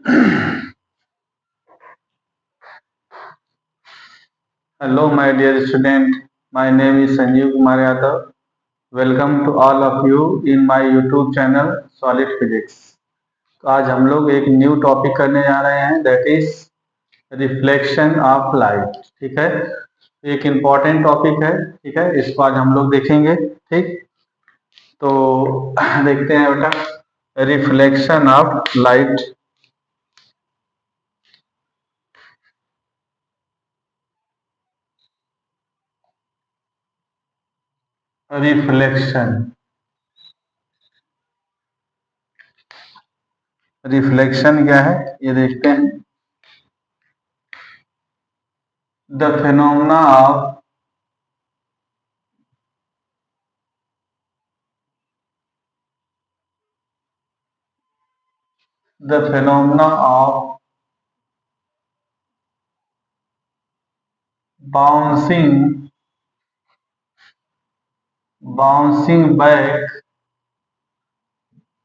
Hello, my dear student. My name is Sanjeev Kumar Yadav. Welcome to all of you in my YouTube channel Solid Physics. तो आज हम लोग एक new topic करने जा रहे हैं, that is reflection of light. ठीक है, एक इम्पॉर्टेंट टॉपिक है। ठीक है, इसको आज हम लोग देखेंगे। ठीक, तो देखते हैं बेटा, reflection of light. Reflection reflection क्या है ये देखते हैं। The phenomena of the phenomena of bouncing back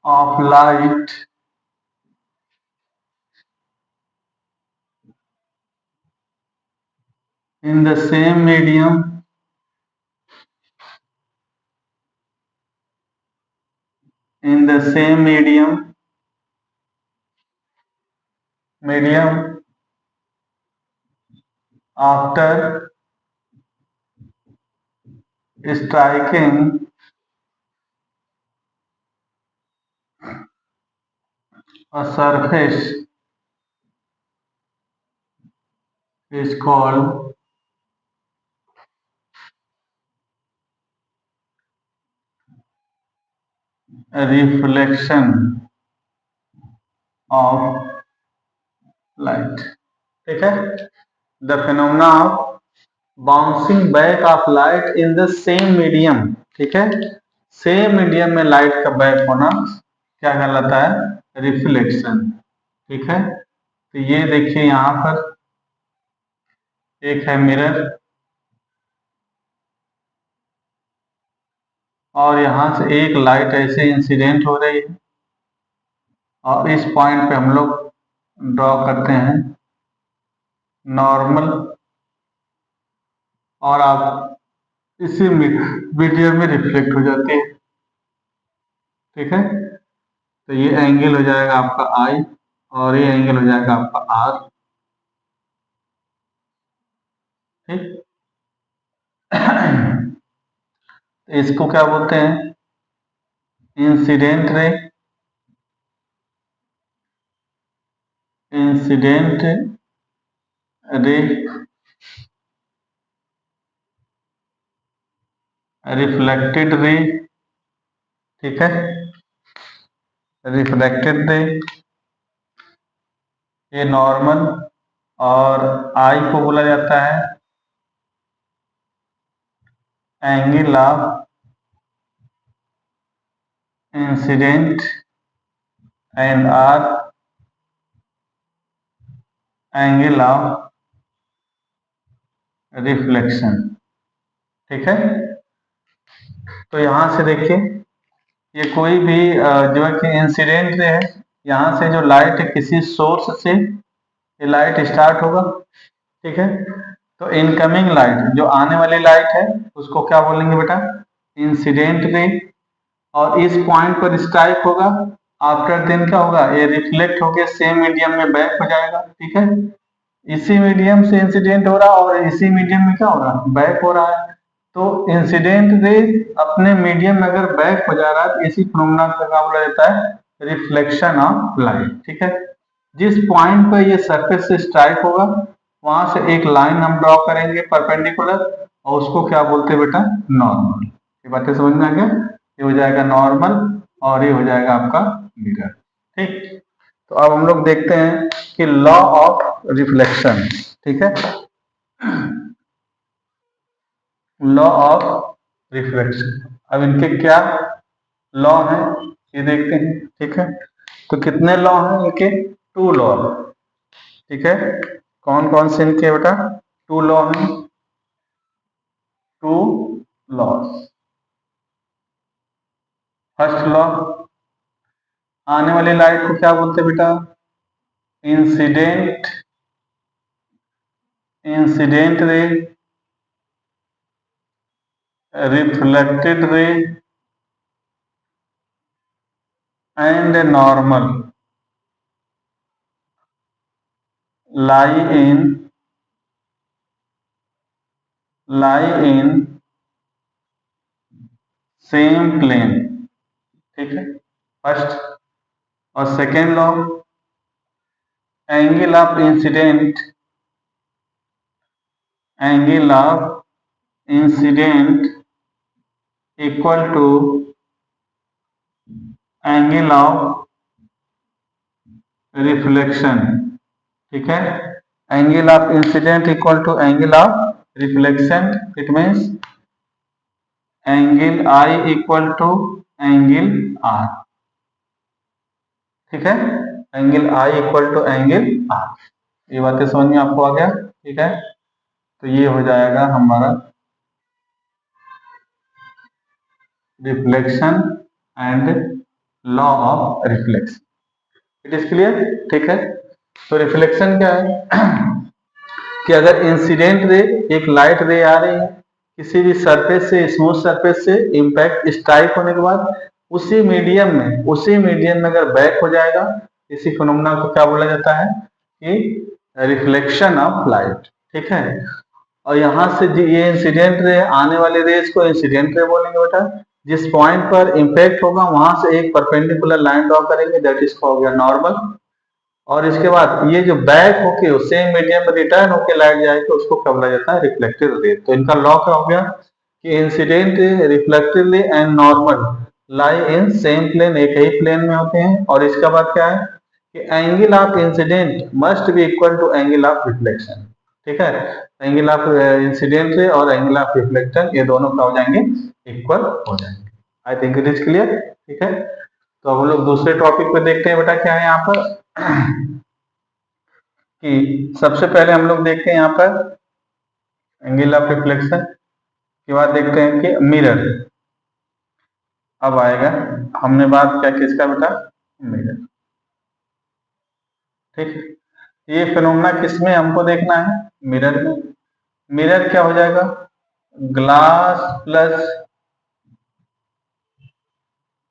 of light in the same medium after striking a surface is called a reflection of light। ठीक है, the phenomena of bouncing back of light in the same medium. ठीक है, same medium में light का back होना क्या कहलाता है? रिफ्लेक्शन। ठीक है, तो ये देखिए यहाँ पर एक है मिरर और यहाँ से एक लाइट ऐसे इंसिडेंट हो रही है और इस पॉइंट पे हम लोग ड्रॉ करते हैं नॉर्मल, और आप इसी मीडियम में रिफ्लेक्ट हो जाती है। ठीक है, तो ये एंगल हो जाएगा आपका आई और ये एंगल हो जाएगा आपका आर। ठीक, इसको क्या बोलते हैं? Incident ray. Incident ray reflected रे। ठीक है, रिफ्लेक्टेड रे, ये नॉर्मल, और आई को बोला जाता है angle of incident and R angle of reflection. ठीक है, तो यहां से देखिए ये कोई भी जो है कि इंसिडेंट है, यहाँ से जो लाइट है किसी सोर्स से ये लाइट स्टार्ट होगा। ठीक है, तो इनकमिंग लाइट जो आने वाली लाइट है उसको क्या बोलेंगे बेटा? इंसिडेंट रे, और इस पॉइंट पर स्ट्राइक होगा। आफ्टर देन क्या होगा? ये रिफ्लेक्ट होके सेम मीडियम में बैक हो जाएगा। ठीक है, इसी मीडियम से इंसिडेंट हो रहा है और इसी मीडियम में क्या हो रहा है? बैक हो रहा है। तो इंसिडेंट रे अपने मीडियम में अगर बैक हो जा रहा है तो इसी फिनोमेना का क्या बोला जाता है? Reflection of light. ठीक है, जिस पॉइंट पर ये सरफेस से स्ट्राइक होगा वहां से एक लाइन हम ड्रॉ करेंगे परपेंडिकुलर, और उसको क्या बोलते हैं बेटा? नॉर्मल। ये बातें समझ में आ गया? ये हो जाएगा नॉर्मल और ये हो जाएगा आपका मिरर। ठीक, तो अब हम लोग देखते हैं कि लॉ ऑफ रिफ्लेक्शन। ठीक है, लॉ ऑफ रिफ्लेक्शन, अब इनके क्या लॉ हैं ये देखते हैं। ठीक है, तो कितने लॉ हैं इनके? Two law. ठीक है, कौन कौन से इनके बेटा टू लॉ हैं? Two laws. फर्स्ट लॉ, आने वाली लाइट को क्या बोलते हैं बेटा? Incident ray, reflected ray and normal lie in same plane. ठीक है, फर्स्ट। और second law, angle of incidence equal to angle of reflection. ठीक है, angle of incidence equal to angle of reflection, it means angle I equal to angle R. ठीक है, angle I equal to angle R. ये बातें समझ में आपको आ गया? ठीक है, तो ये हो जाएगा हमारा reflection and law of reflection. It is clear? ठीक है, तो रिफ्लेक्शन क्या है कि अगर इंसिडेंट रे, एक लाइट रे आ रही है किसी भी सरफेस से, स्मूथ सरफेस से, इम्पैक्ट स्ट्राइक होने के बाद उसी मीडियम में अगर बैक हो जाएगा, इसी फिनोमेना को क्या बोला जाता है कि रिफ्लेक्शन ऑफ लाइट। ठीक है, और यहाँ से ये इंसिडेंट रे, आने वाले रेज को इंसिडेंट रे बोलेंगे बेटा। जिस पॉइंट पर इम्पैक्ट होगा वहां से एक परपेंडिकुलर लाइन ड्रॉ करेंगे, दैट इज हो गया नॉर्मल। और इसके बाद ये जो बैक होके सेम मीडियम पर रिटर्न होके लाइट जाएगी, उसको क्या बोला जाता है? Reflected ray. तो इनका लॉ क्या हो गया कि incident ray, reflected ray and normal lie in same plane, एक ही प्लेन में होते हैं। और इसका बाद क्या है कि angle of incidence must be equal to angle of reflection. ठीक है, एंगल ऑफ इंसिडेंट रे और एंगल ऑफ रिफ्लेक्शन, ये दोनों क्या हो जाएंगे? इक्वल हो जाएंगे। आई थिंक इट इज क्लियर। ठीक है, तो हम लोग दूसरे टॉपिक पे देखते हैं बेटा, क्या है यहाँ पर कि सबसे पहले हम लोग देखते हैं यहाँ पर एंगल ऑफ रिफ्लेक्शन के बाद देखते हैं कि मिरर। अब आएगा, हमने बात क्या किसका बेटा? मिरर। ठीक, ये फिनोमेना किसमें हमको देखना है? मिरर में। मिरर क्या हो जाएगा? Glass plus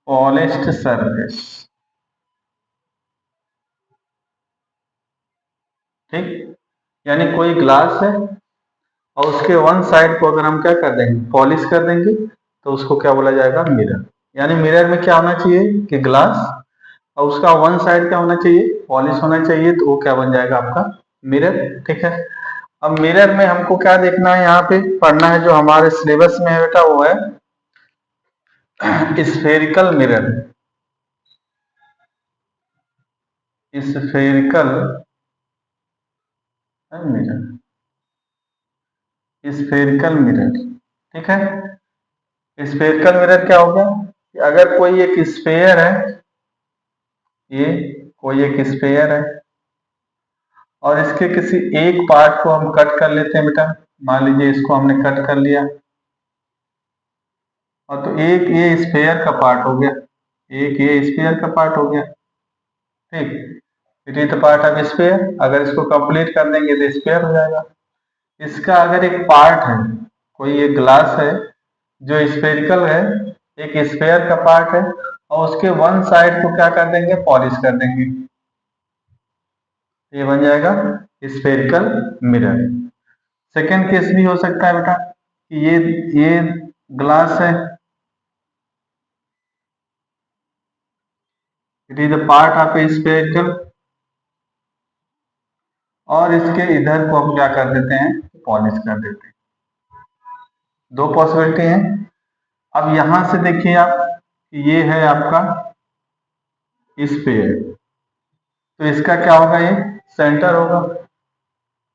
polished surface. ठीक, यानी कोई ग्लास है और उसके वन साइड को अगर हम क्या कर देंगे? पॉलिश कर देंगे, तो उसको क्या बोला जाएगा? मिरर। यानी मिरर में क्या होना चाहिए कि ग्लास, और उसका वन साइड क्या होना चाहिए? पॉलिश होना चाहिए, तो वो क्या बन जाएगा? आपका मिरर। ठीक है, अब मिरर में हमको क्या देखना है, यहाँ पे पढ़ना है जो हमारे सिलेबस में है बेटा, वो है spherical mirror. Spherical mirror, spherical mirror. ठीक है, स्फेरिकल मिरर क्या होगा कि अगर कोई एक स्फेयर है, ये कोई एक स्फेयर है और इसके किसी एक पार्ट को हम कट कर लेते हैं बेटा, मान लीजिए इसको हमने कट कर लिया, और तो एक ये स्फेयर का पार्ट हो गया, एक ये स्फेयर का पार्ट हो गया। ठीक, it is the part of sphere. अगर इसको कंप्लीट कर देंगे तो स्फेयर हो जाएगा। इसका अगर एक पार्ट है, कोई एक ग्लास है जो स्फेरिकल है, एक स्फेयर का पार्ट है, और उसके वन साइड को क्या कर देंगे? पॉलिश कर देंगे, ये बन जाएगा स्फेरिकल मिरर। सेकेंड केस भी हो सकता है बेटा कि ये ग्लास है, it is a part of A spherical, और इसके इधर को हम क्या कर देते हैं? पॉलिश कर देते हैं। दो पॉसिबिलिटी है। अब यहां से देखिए आप, ये है आपका स्फेयर, तो इसका क्या होगा? ये सेंटर होगा,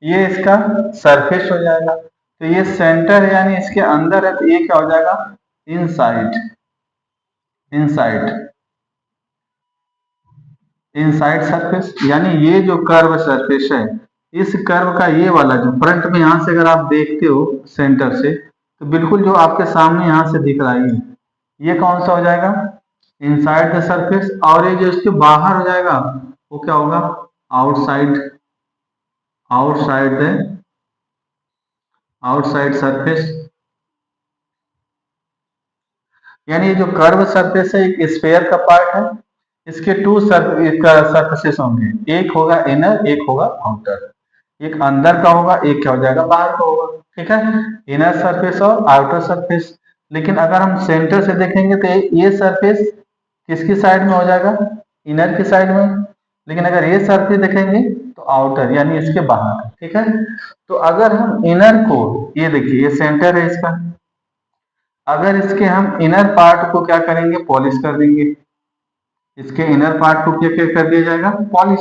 ये इसका सरफेस हो जाएगा। तो ये सेंटर है, यानी इसके अंदर है, तो ये क्या हो जाएगा? Inside, inside, inside surface. यानी ये जो कर्व सरफेस है, इस कर्व का ये वाला जो फ्रंट में यहां से अगर आप देखते हो सेंटर से, तो बिल्कुल जो आपके सामने यहां से दिख रहा है, ये कौन सा हो जाएगा? Inside the surface. और ये जो इसके बाहर हो जाएगा वो क्या होगा? Outside outside the outside surface, यानी ये जो कर्व सरफेस है एक स्फेयर का पार्ट है, इसके टू सरफेसेस होंगे, एक होगा इनर एक होगा आउटर, एक अंदर का होगा एक क्या हो जाएगा बाहर का होगा, ठीक है, इनर सरफेस और आउटर सरफेस। लेकिन अगर हम सेंटर से देखेंगे तो ये सरफेस किसकी साइड में हो जाएगा, इनर की साइड में, लेकिन अगर ये सरफेस देखेंगे तो आउटर यानी इसके बाहर, ठीक है। तो अगर हम इनर को, ये देखिए ये सेंटर है इसका, अगर इसके हम इनर पार्ट को क्या करेंगे पॉलिश कर देंगे, इसके इनर पार्ट को क्या क्या कर दिया जाएगा पॉलिश।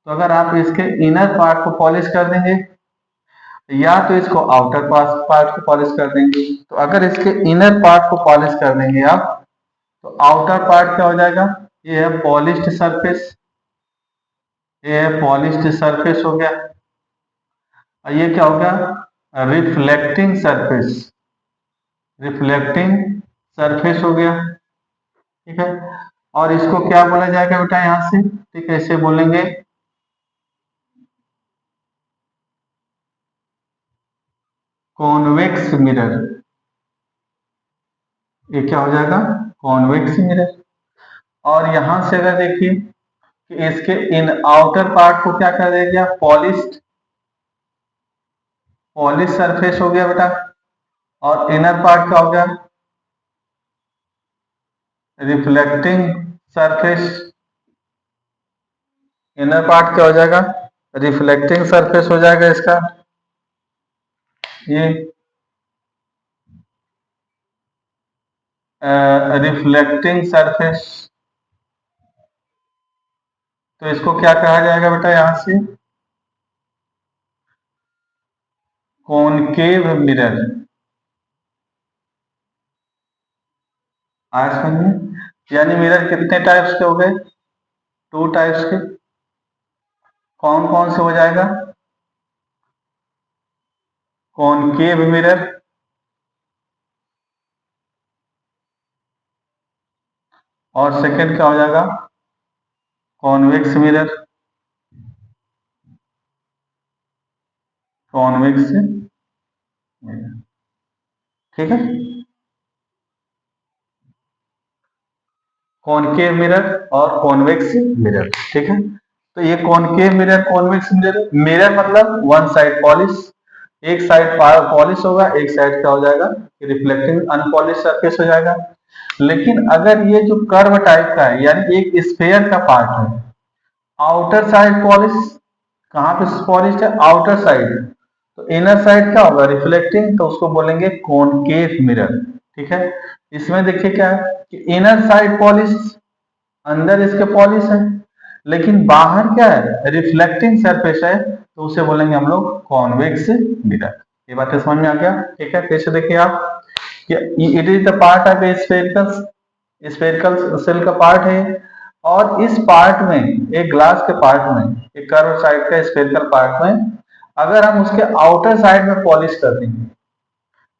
तो अगर आप इसके इनर पार्ट को पॉलिश कर देंगे या तो इसको आउटर पार्ट को पॉलिश कर देंगे, तो अगर इसके इनर पार्ट को पॉलिश कर देंगे आप तो आउटर पार्ट क्या हो जाएगा, ये है पॉलिश्ड सरफेस, ये है पॉलिश्ड सरफेस हो गया, और ये क्या हो गया रिफ्लेक्टिंग सरफेस, रिफ्लेक्टिंग सरफेस हो गया, ठीक है। और इसको क्या बोला जाएगा बेटा यहां से, ठीक है, इसे बोलेंगे कॉन्वेक्स मिरर, ये क्या हो जाएगा कॉन्वेक्स मिरर। और यहां से अगर देखिए कि इसके इन आउटर पार्ट को क्या कर दिया गया पॉलिश्ड, पॉलिश सरफेस हो गया बेटा, और इनर पार्ट क्या हो गया रिफ्लेक्टिंग सरफेस, इनर पार्ट क्या हो जाएगा रिफ्लेक्टिंग सरफेस हो जाएगा इसका, ये रिफ्लेक्टिंग सरफेस। तो इसको क्या कहा जाएगा बेटा यहां से कॉनकेव मिरर, आज समझिए, यानी मिरर कितने टाइप्स के हो गए, टू टाइप्स के, कौन कौन से हो जाएगा कॉनकेव मिरर, और सेकंड क्या हो जाएगा कॉन्वेक्स मिरर, कॉन्वेक्स मिरर, ठीक है, कॉनकेव मिरर और कॉन्वेक्स मिरर, ठीक है। तो ये concave mirror convex mirror, mirror मतलब वन साइड पॉलिश, एक साइड पॉलिश होगा एक साइड क्या हो जाएगा रिफ्लेक्टिंग अनपॉलिश सरफेस हो जाएगा। लेकिन अगर ये जो कर्व टाइप का है यानी एक स्फेयर का पार्ट है, आउटर साइड पॉलिश, कहाँ पे पॉलिश है आउटर साइड, तो इनर साइड क्या होगा रिफ्लेक्टिंग, तो उसको बोलेंगे कॉनकेव मिरर, ठीक है। इसमें देखिए क्या है कि इनर साइड पॉलिश, अंदर इसके पॉलिश है, लेकिन बाहर क्या है रिफ्लेक्टिंग सरफेस है, तो उसे बोलेंगे हम लोग कॉन्वेक्स मिरर। ये बात समझ में आ गया, ठीक है। कैसे देखिए आप, it is the part of A spherical, spherical shell का पार्ट है, और इस पार्ट में एक ग्लास के पार्ट में एक कर्व साइड का स्फेरिकल पार्ट में अगर हम उसके आउटर साइड में पॉलिश कर देंगे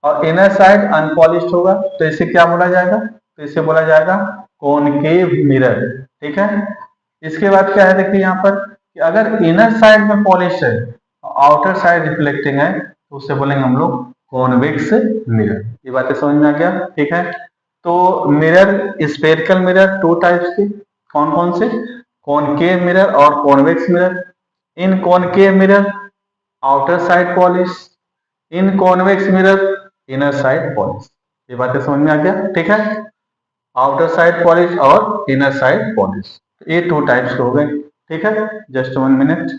और इनर साइड अनपॉलिश्ड होगा तो इसे क्या बोला जाएगा, तो इसे बोला जाएगा कॉनकेव मिरर, ठीक है। इसके बाद क्या है देखिए यहाँ पर कि अगर इनर साइड में पॉलिश है आउटर साइड रिफ्लेक्टिंग है तो उसे बोलेंगे हम लोग कॉन्वेक्स मिरर। ये बातें समझ में आ गया, ठीक है। तो mirror spherical mirror two types के, कौन कौन से कॉनकेव मिरर और convex mirror. In concave mirror outer side polish, in convex mirror inner side polish. ये बातें समझ में आ गया, ठीक है, आउटर साइड पॉलिश और इनर साइड पॉलिश, ये टू टाइप्स हो गए, ठीक है। जस्ट 1 मिनट,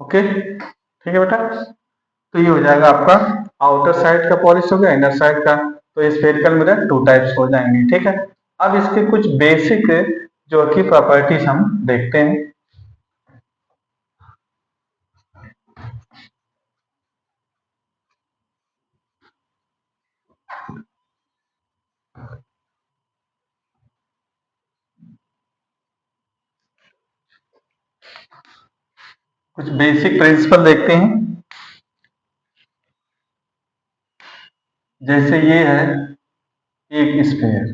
ओके, ठीक है बेटा। तो ये हो जाएगा आपका आउटर साइड का पॉलिश हो गया, इनर साइड का, तो स्फेरिकल मिरर टू टाइप्स हो जाएंगे, ठीक है। अब इसके कुछ बेसिक जो की प्रॉपर्टीज हम देखते हैं। कुछ बेसिक प्रिंसिपल देखते हैं। जैसे ये है एक स्फीयर,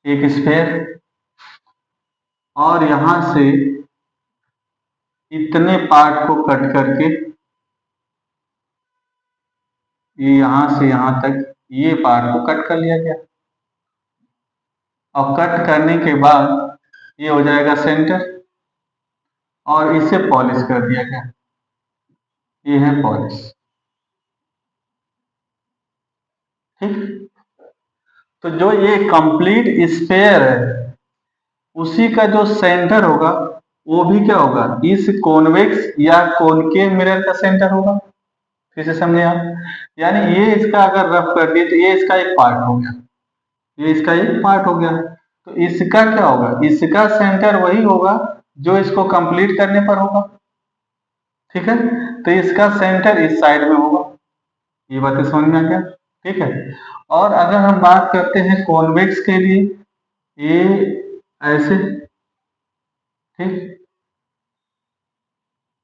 एक स्फीयर, और यहां से इतने पार्ट को कट करके ये यहां से यहां तक ये पार्ट को कट कर लिया गया, और कट करने के बाद ये हो जाएगा सेंटर, और इसे पॉलिश कर दिया गया, ये है पॉलिश। ठीक, तो जो ये कंप्लीट स्फेयर है उसी का जो सेंटर होगा वो भी क्या होगा, इस कॉन्वेक्स या कॉनकेव मिरर का सेंटर होगा। फिर से समझे आप, यानी ये इसका अगर रफ कर दिए तो ये इसका एक पार्ट हो गया, ये इसका एक पार्ट हो गया, तो इसका क्या होगा, इसका सेंटर वही होगा जो इसको कंप्लीट करने पर होगा। ठीक है, तो इसका सेंटर इस साइड में होगा, ये बातें समझ में आ गया। ठीक है, और अगर हम बात करते हैं कॉन्वेक्स के लिए, ये ऐसे, ठीक,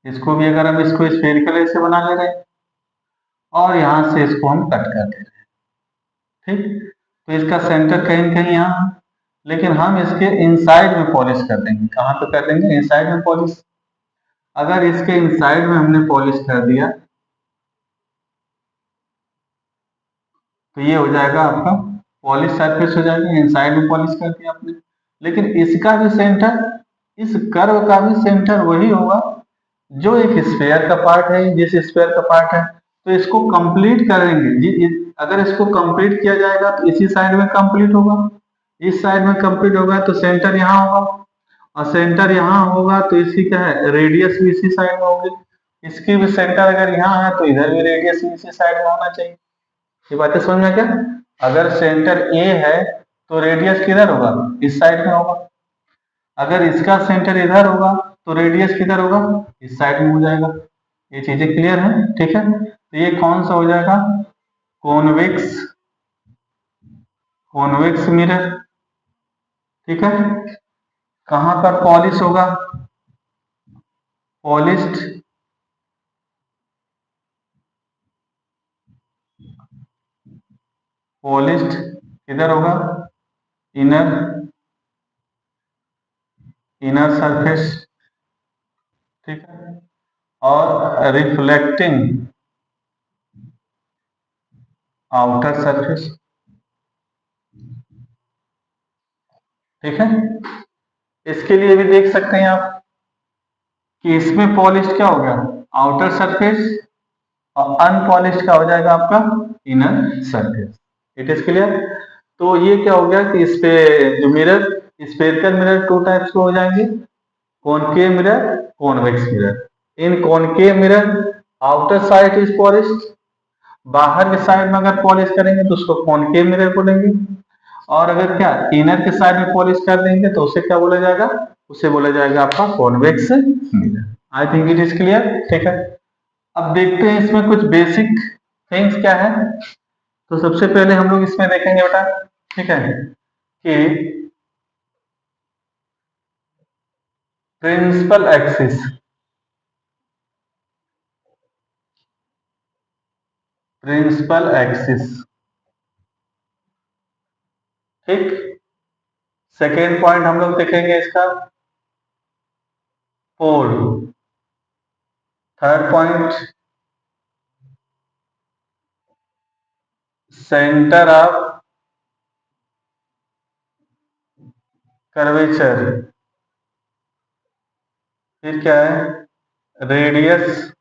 इसको भी अगर हम इसको स्फेरिकल ऐसे बना ले रहे हैं और यहां से इसको हम कट कर दे रहे हैं, ठीक, तो इसका सेंटर कहीं न कहीं यहाँ, लेकिन हम इसके इनसाइड में पॉलिश कर देंगे। कहाँ पे कर देंगे, इनसाइड में पॉलिश। अगर इसके इनसाइड में हमने पॉलिश कर दिया तो ये हो जाएगा आपका पॉलिश सरफेस हो जाएगा, इनसाइड में पॉलिश कर दिया आपने। लेकिन इसका भी सेंटर, इस कर्व का भी सेंटर वही होगा जो एक स्फेयर का पार्ट है, जिस स्फेयर का पार्ट है, तो इसको कंप्लीट करेंगे। अगर इसको कंप्लीट किया जाएगा तो इसी साइड में कंप्लीट होगा, इस साइड में कंप्लीट होगा तो सेंटर यहाँ होगा, और सेंटर यहाँ होगा तो इसकी क्या है, रेडियस भी इसी साइड में होगी। इसकी भी सेंटर अगर यहाँ है तो इधर भी रेडियस भी इसी साइड में होना चाहिए। ये बातें समझ में क्या, अगर सेंटर ए है तो रेडियस किधर होगा, इस साइड में होगा। अगर इसका सेंटर इधर होगा तो रेडियस किधर होगा, इस साइड में हो जाएगा। ये चीजें क्लियर है। ठीक है, तो ये कौन सा हो जाएगा, कॉन्वेक्स, कॉन्वेक्स मिरर। ठीक है, कहां पर पॉलिश होगा, पॉलिश्ड, पॉलिश्ड किधर होगा, इनर, इनर सरफेस। ठीक है, और रिफ्लेक्टिंग आउटर सरफेस। ठीक है, इसके लिए भी देख सकते हैं आप कि इसमें पॉलिश क्या हो गया, आउटर सरफेस, और अनपॉलिश क्या हो जाएगा आपका, inner surface. It is clear. तो ये क्या हो गया कि इस पे जो mirror, spherical mirror two types के हो जाएंगे, concave mirror, convex mirror. In concave mirror outer side is polished, बाहर के साइड में अगर पॉलिश करेंगे तो उसको कॉनकेव मिरर बोलेंगे, और अगर क्या इनर के साइड में पॉलिश कर देंगे तो उसे क्या बोला जाएगा, उसे बोला जाएगा आपका convex mirror. I think it is clear. ठीक है, अब देखते हैं इसमें कुछ बेसिक थिंग्स क्या है। तो सबसे पहले हम लोग इसमें देखेंगे बेटा, ठीक है, कि प्रिंसिपल एक्सिस, प्रिंसिपल एक्सिस, ठीक। सेकेंड पॉइंट हम लोग देखेंगे इसका पोल। Third point centre of curvature. फिर क्या है, रेडियस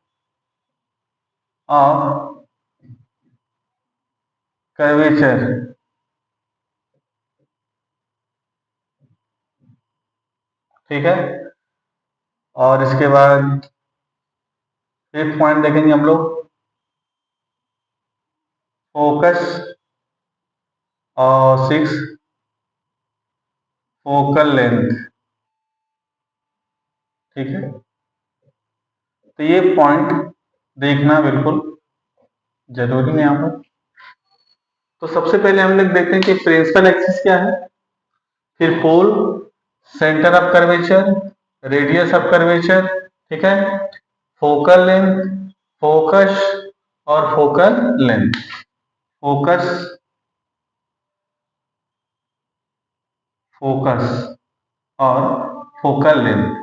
ऑफ कर्वेचर। ठीक है, और इसके बाद फिफ्थ पॉइंट देखेंगे हम लोग, फोकस, और सिक्स फोकल लेंथ। ठीक है, तो ये पॉइंट देखना बिल्कुल जरूरी है यहाँ पर। तो सबसे पहले हम लोग देखते हैं कि प्रिंसिपल एक्सिस क्या है, फिर pole, centre of curvature, radius of curvature, ठीक है, फोकल लेंथ, फोकस, और फोकल लेंथ, फोकस फोकस और फोकल लेंथ,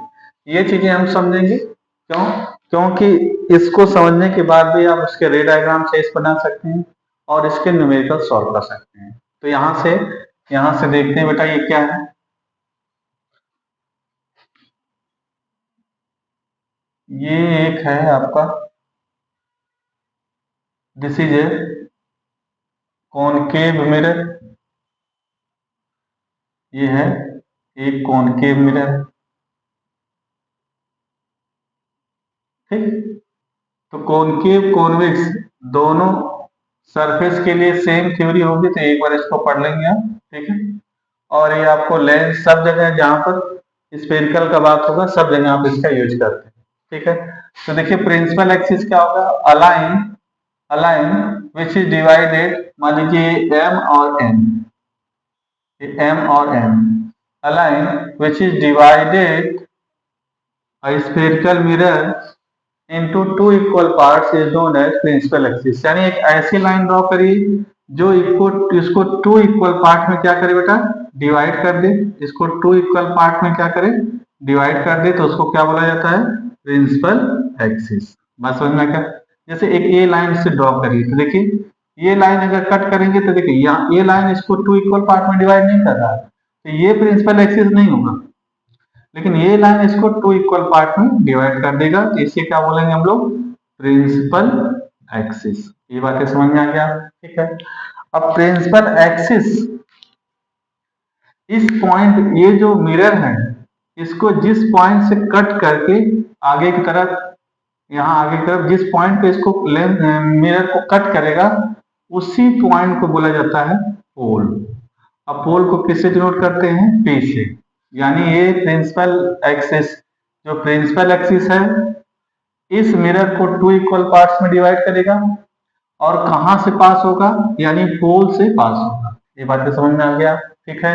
ये चीजें हम समझेंगे। क्यों? क्योंकि इसको समझने के बाद भी आप उसके रे डायग्राम से इस बना सकते हैं और इसके न्यूमेरिकल सॉल्व कर सकते हैं। तो यहां से देखते हैं बेटा ये क्या है। ये एक है आपका, this is a concave mirror, ये है एक कॉनकेव मिरर, ठीक। तो कॉनकेव कॉन्वेक्स दोनों सरफेस के लिए सेम थ्योरी होगी, तो एक बार इसको पढ़ लेंगे आप, ठीक है। और ये आपको लेंस सब जगह जहां पर स्फेरिकल का बात होगा सब जगह आप इसका यूज करते हैं, ठीक है। तो देखिए प्रिंसिपल एक्सिस क्या होगा, a line, a line which is divided, मान लीजिए एम और एन, एम और N, a line which is divided a spherical mirror into two equal parts is known as principal axis। यानी एक ऐसी लाइन ड्रॉ करिए जो इसको टू इक्वल पार्ट में क्या करे बेटा, डिवाइड कर दे, इसको टू इक्वल पार्ट में क्या करे, डिवाइड कर दे, तो उसको क्या बोला जाता है, प्रिंसिपल एक्सिस। बात समझ में क्या? जैसे एक ए लाइन से ड्रॉ करिए, तो देखिए ये लाइन अगर कट करेंगे तो देखिए यहाँ ये लाइन इसको टू इक्वल पार्ट में डिवाइड नहीं कर रहा है, तो ये प्रिंसिपल एक्सिस नहीं होगा। लेकिन ये लाइन इसको टू इक्वल पार्ट में डिवाइड कर देगा, तो इसे क्या बोलेंगे हम लोग, प्रिंसिपल एक्सिस। ये बातें समझ में आ गया, ठीक है। अब प्रिंसिपल एक्सिस इस पॉइंट, ये जो मिरर है इसको जिस पॉइंट से कट करके आगे की तरफ, यहाँ आगे की तरफ जिस पॉइंट पे इसको मिरर को कट करेगा उसी पॉइंट को बोला जाता है पोल। अब पोल को किससे डिनोट करते हैं, पी से। यानी ये प्रिंसिपल एक्सिस, जो प्रिंसिपल एक्सिस है इस मिरर को टू इक्वल पार्ट्स में डिवाइड करेगा और कहां से पास होगा, यानी पोल से पास होगा। ये बात समझ में आ गया, ठीक है।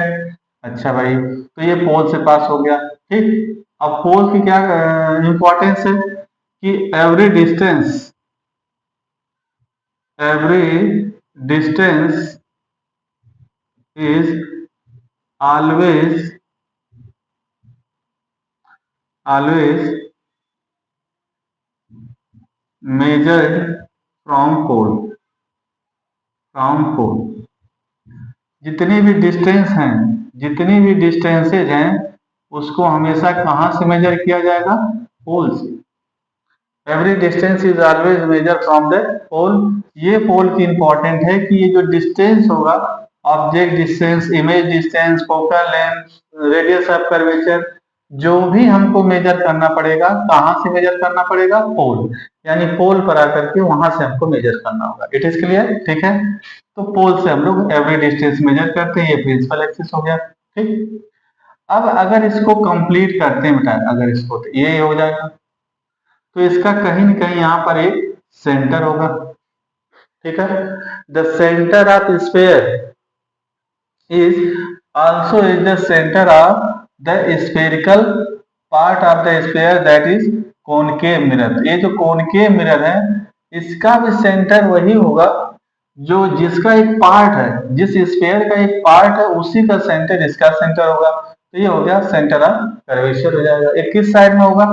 अच्छा भाई, तो ये पोल से पास हो गया, ठीक। अब पोल की क्या इंपॉर्टेंस है कि every distance is always measured from pole, जितनी भी डिस्टेंस हैं, जितनी भी डिस्टेंसेज हैं उसको हमेशा कहां से मेजर किया जाएगा, पोल से। Every distance is always measure from the pole. ये पोल की इंपॉर्टेंट है कि ये जो डिस्टेंस होगा, object distance, image distance, focal length, radius of curvature, जो भी हमको मेजर करना पड़ेगा, कहां से मेजर करना पड़ेगा, पोल। यानी पोल पर आकर के वहां से हमको मेजर करना होगा। इट इज क्लियर, ठीक है। तो पोल से हम लोग एवरी डिस्टेंस मेजर करते हैं, ये प्रिंसिपल एक्सिस हो गया, ठीक। अब अगर इसको कंप्लीट करते हैं बेटा, अगर इसको, तो ये हो जाएगा, तो इसका कहीं न कहीं यहाँ पर एक सेंटर होगा, ठीक है। The centre of sphere is also is the centre of the spherical part of the sphere, that is concave mirror. ये जो कॉनकेव मिरर है इसका भी सेंटर वही होगा जो जिसका एक पार्ट है, जिस स्फीयर का एक पार्ट है उसी का सेंटर इसका सेंटर होगा। तो ये हो गया सेंटर ऑफ कर्वेचर हो जाएगा। ये किस साइड में होगा,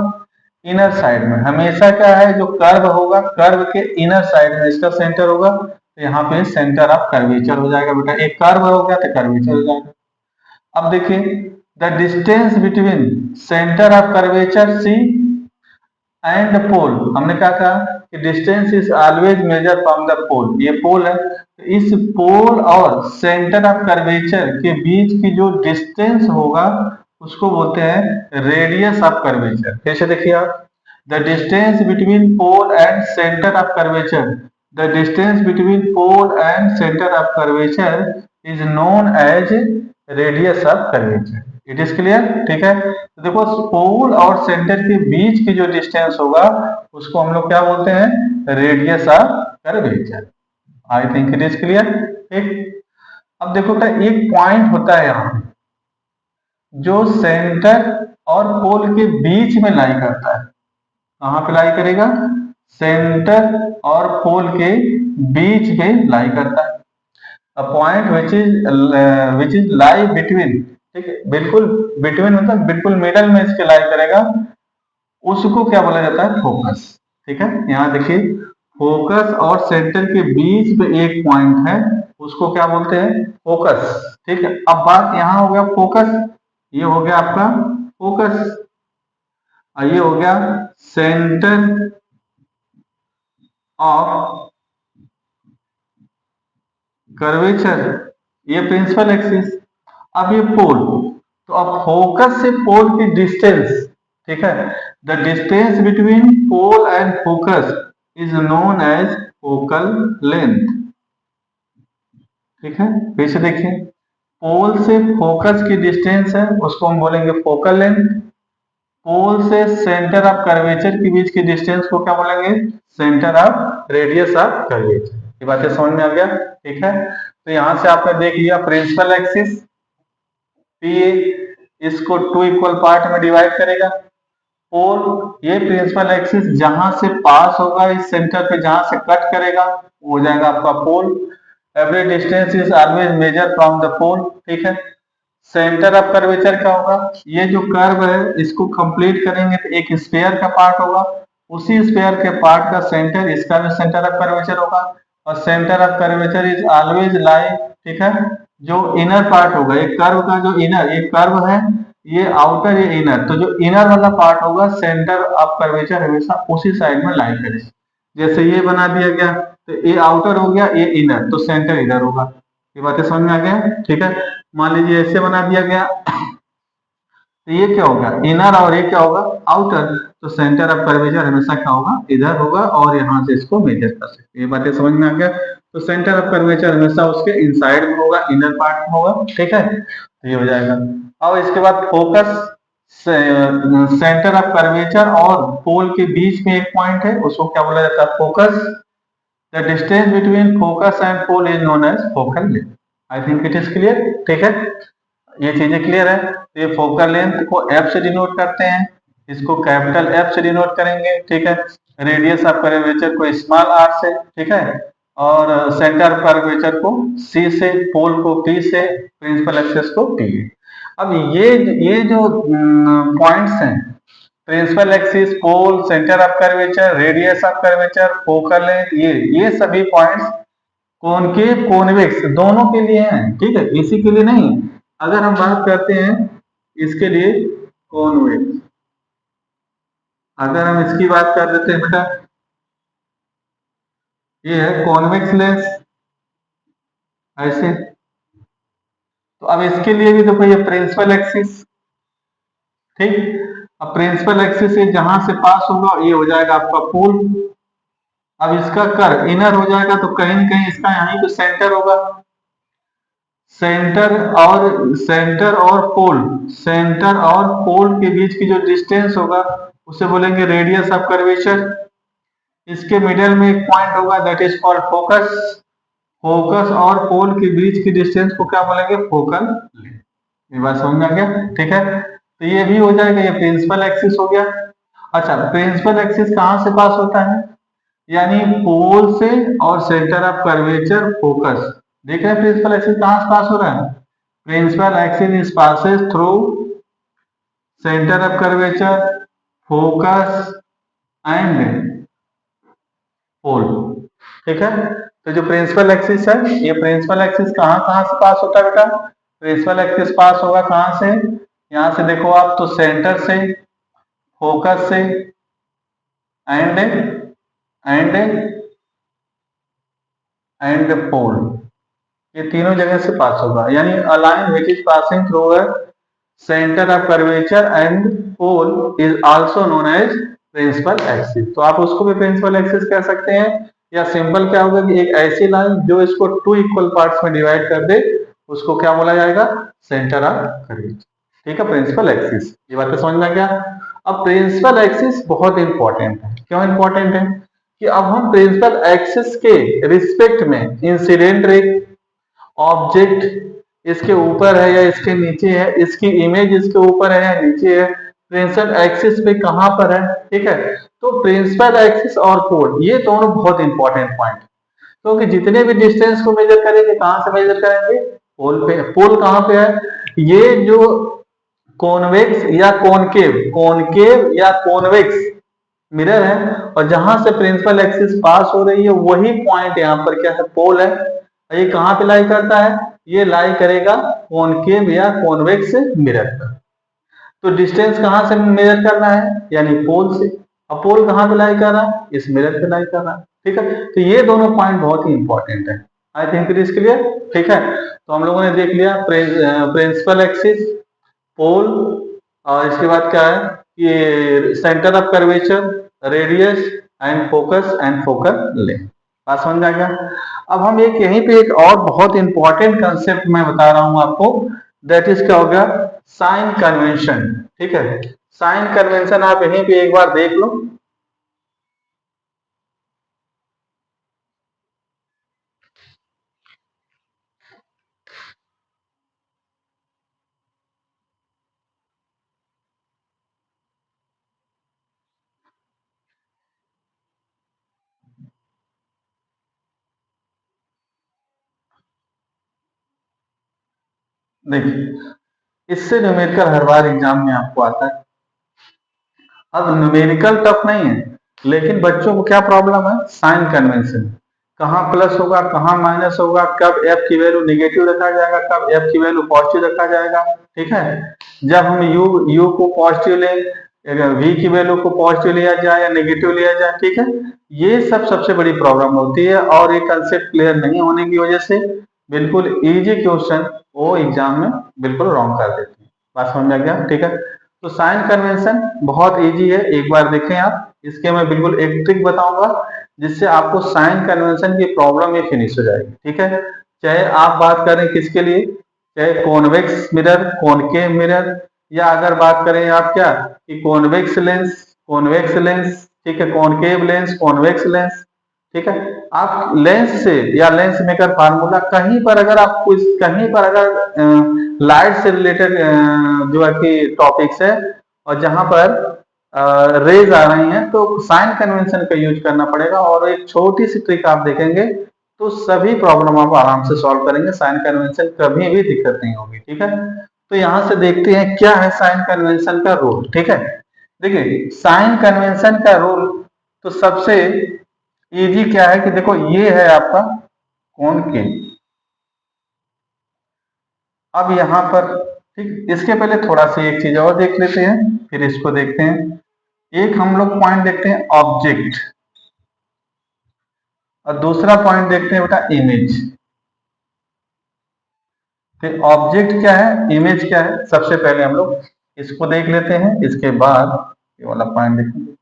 इनर साइड में। हमेशा क्या है, जो कर्व होगा कर्व के इनर साइड में इसका सेंटर होगा, तो यहाँ पे सेंटर ऑफ कर्वेचर हो जाएगा बेटा। एक कर्व हो गया तो कर्वेचर हो जाएगा। अब देखिए the distance between centre of curvature C and pole, हमने क्या कहा कि distance is always measure from the pole. ये पोल है, तो इस पोल और सेंटर ऑफ कर्वेचर के बीच की जो डिस्टेंस होगा उसको बोलते हैं रेडियस ऑफ कर्वेचर। फिर से देखिए आप, the distance between pole and centre of curvature, the distance between pole and centre of curvature is known as radius of curvature. It is clear, ठीक है। तो देखो पोल और सेंटर के बीच की जो डिस्टेंस होगा उसको हम लोग क्या बोलते हैं, radius of curvature. I think it is clear, ठीक। अब देखो बेटा एक पॉइंट होता है यहाँ जो सेंटर और पोल के बीच में लाई करता है। कहां पे लाई करेगा, सेंटर और पोल के बीच में लाई करता है। A point which is lie between, ठीक है, बिल्कुल बिटवीन मतलब बिल्कुल मिडल में इसके लाई करेगा, उसको क्या बोला जाता है? फोकस। ठीक है, यहाँ देखिए फोकस और सेंटर के बीच में एक पॉइंट है, उसको क्या बोलते हैं? फोकस। ठीक है, अब बात यहाँ हो गया फोकस, ये हो गया आपका फोकस, और ये हो गया सेंटर ऑफ कर्वेचर, ये प्रिंसिपल एक्सिस। अब ये पोल, तो अब फोकस से पोल की डिस्टेंस, ठीक है, the distance between pole and focus is known as focal length. ठीक है, फिर से देखिए, पोल से फोकस की डिस्टेंस है, उसको हम बोलेंगे फोकल लेंथ। पोल से सेंटर ऑफ कर्वेचर के बीच की डिस्टेंस को क्या बोलेंगे? Centre of radius of curvature. ये बातें समझ में आ गया? ठीक है, तो यहां से आपने देख लिया प्रिंसिपल एक्सिस पी ए, इसको टू इक्वल पार्ट में डिवाइड करेगा। पोल, ये प्रिंसिपल एक्सिस जहां से पास होगा इस सेंटर पे, जहां से कट करेगा वो हो जाएगा आपका pole. Every distance is always measure from the pole. ठीक है, सेंटर ऑफ कर्वेचर क्या होगा? ये जो कर्व है इसको कंप्लीट करेंगे तो एक स्फीयर का पार्ट होगा, उसी स्फीयर के पार्ट का सेंटर, इसका भी सेंटर ऑफ कर्वेचर होगा, और centre of curvature is always लाई, ठीक है, जो इनर पार्ट होगा, एक कर्व का जो इनर, एक कर्व है, ये आउटर, ये इनर, तो जो इनर वाला पार्ट होगा सेंटर ऑफ कर्वेचर हमेशा उसी साइड में लाई करे। जैसे ये बना दिया गया, तो ये आउटर हो गया, ये इनर, तो सेंटर इधर होगा। ये बातें समझ में आ गया? ठीक है, मान लीजिए ऐसे बना दिया गया, तो ये क्या होगा? इनर, और ये क्या होगा? आउटर, तो सेंटर ऑफ कर्वेचर हमेशा क्या होगा? इधर होगा, और यहाँ से इसको मेजर कर सकते हैं। ये बातें समझ में आ गया? तो सेंटर ऑफ कर्वेचर हमेशा उसके इनसाइड में होगा, इनर पार्ट में होगा। ठीक है, तो ये हो जाएगा। अब इसके बाद फोकस, सेंटर ऑफ कर्वेचर और पोल के बीच में एक पॉइंट है, उसको क्या बोला जाता है? Focus. The distance between focus and pole is known as focal length. I think it is clear. ठीक है, ये चीजें क्लियर है। तो ये फोकल लेंथ को एफ से डिनोट करते हैं, इसको कैपिटल एफ से डिनोट करेंगे। ठीक है, रेडियस ऑफ कर्वेचर को स्मॉल आर से, ठीक है, और सेंटर ऑफ कर्वेचर को सी से, पोल को पी से, प्रिंसिपल एक्सिस को पी। अब ये जो पॉइंट्स हैं, principal axis, pole, centre of curvature, radius of curvature, focal length, ये सभी पॉइंट्स कॉनकेव कॉन्वेक्स दोनों के लिए हैं। ठीक है, इसी के लिए नहीं। अगर हम बात करते हैं इसके लिए कॉन्वेक्स, अगर हम इसकी बात कर देते हैं बेटा, ये है कॉन्वेक्स लेंस ऐसे, तो अब इसके लिए भी देखो ये प्रिंसिपल एक्सिस, ठीक, अब प्रिंसिपल एक्सिस से जहां से पास होगा ये हो जाएगा आपका पोल। अब इसका कर्व इनर हो जाएगा, तो कहीं न कहीं इसका यहीं पे सेंटर होगा। सेंटर और पोल, सेंटर और पोल के बीच की जो डिस्टेंस होगा उसे बोलेंगे रेडियस ऑफ कर्वेचर। इसके मिडल में एक पॉइंट होगा, that is called focus. Focus और पोल के बीच की डिस्टेंस को क्या बोलेंगे? Focal length. ये बात समझ में आ गया? ठीक है, तो ये भी हो जाएगा, ये प्रिंसिपल एक्सिस हो गया। अच्छा, प्रिंसिपल एक्सिस कहां से पास होता है? यानी पोल से और सेंटर ऑफ कर्वेचर फोकस, देख रहे हैं प्रिंसिपल एक्सिस कहां से पास हो रहा है? Principal axis is passes through centre of curvature, focus and pole. ठीक है, तो जो प्रिंसिपल एक्सिस है, ये प्रिंसिपल एक्सिस कहां कहां से पास होता है बेटा? प्रिंसिपल एक्सिस पास होगा कहां से? यहां से देखो आप, तो सेंटर से, फोकस से, एंड एंड एंड पोल, ये तीनों जगह से पास होगा। यानी a line which is passing through a centre of curvature and pole is also known as principal axis. तो आप उसको भी प्रिंसिपल एक्सिस कह सकते हैं, या सिंपल क्या होगा कि एक ऐसी लाइन जो इसको टू इक्वल पार्ट्स में डिवाइड कर दे, उसको क्या बोला जाएगा? Centre of curvature. ठीक है, प्रिंसिपल एक्सिस। ये बात समझ में आ गया? अब प्रिंसिपल एक्सिस बहुत इंपॉर्टेंट है। क्यों इंपॉर्टेंट है? कि अब हम प्रिंसिपल एक्सिस के रिस्पेक्ट में इंसिडेंट रे, ऑब्जेक्ट इसके ऊपर है या इसके नीचे है, इसकी इमेज इसके ऊपर है या नीचे है, प्रिंसिपल एक्सिस पे कहां पर है, ठीक है। तो प्रिंसिपल एक्सिस और पोल ये दोनों बहुत इंपॉर्टेंट पॉइंट, क्योंकि जितने भी डिस्टेंस को मेजर करेंगे कहां से मेजर करेंगे, पोल पे। पोल कहां पे है, ये जो कॉन्वेक्स या कॉनकेव, कॉनकेव या कॉन्वेक्स मिरर है, और जहां से प्रिंसिपल एक्सिस पास हो रही है वही पॉइंट यहाँ पर क्या है, पोल है। ये कहां पे लाई करता है, ये लाई करेगा कॉनकेव या कॉन्वेक्स मिरर पर। तो डिस्टेंस कहां से मेजर करना है, यानी पोल से। अब पोल कहां पे लाई कर रहा है, इस मिरर पे लाई कर रहा है, ठीक है। तो ये दोनों पॉइंट बहुत ही इंपॉर्टेंट है। आई थिंक इट इज क्लियर, ठीक है। तो हम लोगों ने देख लिया प्रिंसिपल एक्सिस, पोल, और इसके बाद क्या है, ये centre of curvature, radius and focus and focal length. बात समझ में आ गया। अब हम एक यहीं पे एक और बहुत इंपॉर्टेंट कंसेप्ट मैं बता रहा हूं आपको, दैट इज क्या होगा, साइन कन्वेंशन, ठीक है। साइन कन्वेंशन आप यहीं पे एक बार देख लो। देखिए, इससे न्यूमेरिकल हर बार एग्जाम में आपको आता है। अब न्यूमेरिकल टफ नहीं है, लेकिन बच्चों को क्या प्रॉब्लम है, साइन कन्वेंशन, कहाँ प्लस होगा कहाँ माइनस होगा, कब एफ की वैल्यू निगेटिव रखा जाएगा, कब एफ की वैल्यू पॉजिटिव रखा जाएगा, ठीक है। जब हम यू को पॉजिटिव ले, वी की वैल्यू को पॉजिटिव लिया जाए या नेगेटिव लिया जाए, ठीक है। ये सब सबसे बड़ी प्रॉब्लम होती है, और ये कंसेप्ट क्लियर नहीं होने की वजह से बिल्कुल इजी क्वेश्चन वो एग्जाम में बिल्कुल रॉन्ग कर देते हैं। बात समझ में आ गया, ठीक है। तो साइन कन्वेंशन बहुत इजी है, एक बार देखें आप। इसके मैं बिल्कुल एक ट्रिक बताऊंगा जिससे आपको साइन कन्वेंशन की प्रॉब्लम ही फिनिश हो जाएगी, ठीक है। चाहे आप बात करें किसके लिए, चाहे कॉन्वेक्स मिरर, कॉनकेव मिरर, या अगर बात करें आप क्या कि कॉन्वेक्स लेंस, कॉन्वेक्स लेंस, ठीक है, कॉनकेव लेंस, कॉन्वेक्स लेंस, ठीक है। आप लेंस से या लेंस मेकर फार्मूला कहीं पर अगर आप कुछ कहीं पर अगर लाइट से रिलेटेड जो है कि टॉपिक्स है, और जहां पर रेज आ रही हैं, तो साइन कन्वेंशन का यूज करना पड़ेगा। और एक छोटी सी ट्रिक आप देखेंगे तो सभी प्रॉब्लम आप आराम से सॉल्व करेंगे, साइन कन्वेंशन कभी भी दिक्कत नहीं होगी, ठीक है। तो यहां से देखते हैं क्या है साइन कन्वेंशन का रूल, ठीक है। देखिए, साइन कन्वेंशन का रूल तो सबसे इजी क्या है कि देखो, ये है आपका कॉनकेव। अब यहां पर, ठीक, इसके पहले थोड़ा सा एक चीज और देख लेते हैं, फिर इसको देखते हैं। एक हम लोग पॉइंट देखते हैं ऑब्जेक्ट, और दूसरा पॉइंट देखते हैं बेटा इमेज। फिर ऑब्जेक्ट क्या है, इमेज क्या है, सबसे पहले हम लोग इसको देख लेते हैं, इसके बाद ये वाला पॉइंट देखेंगे।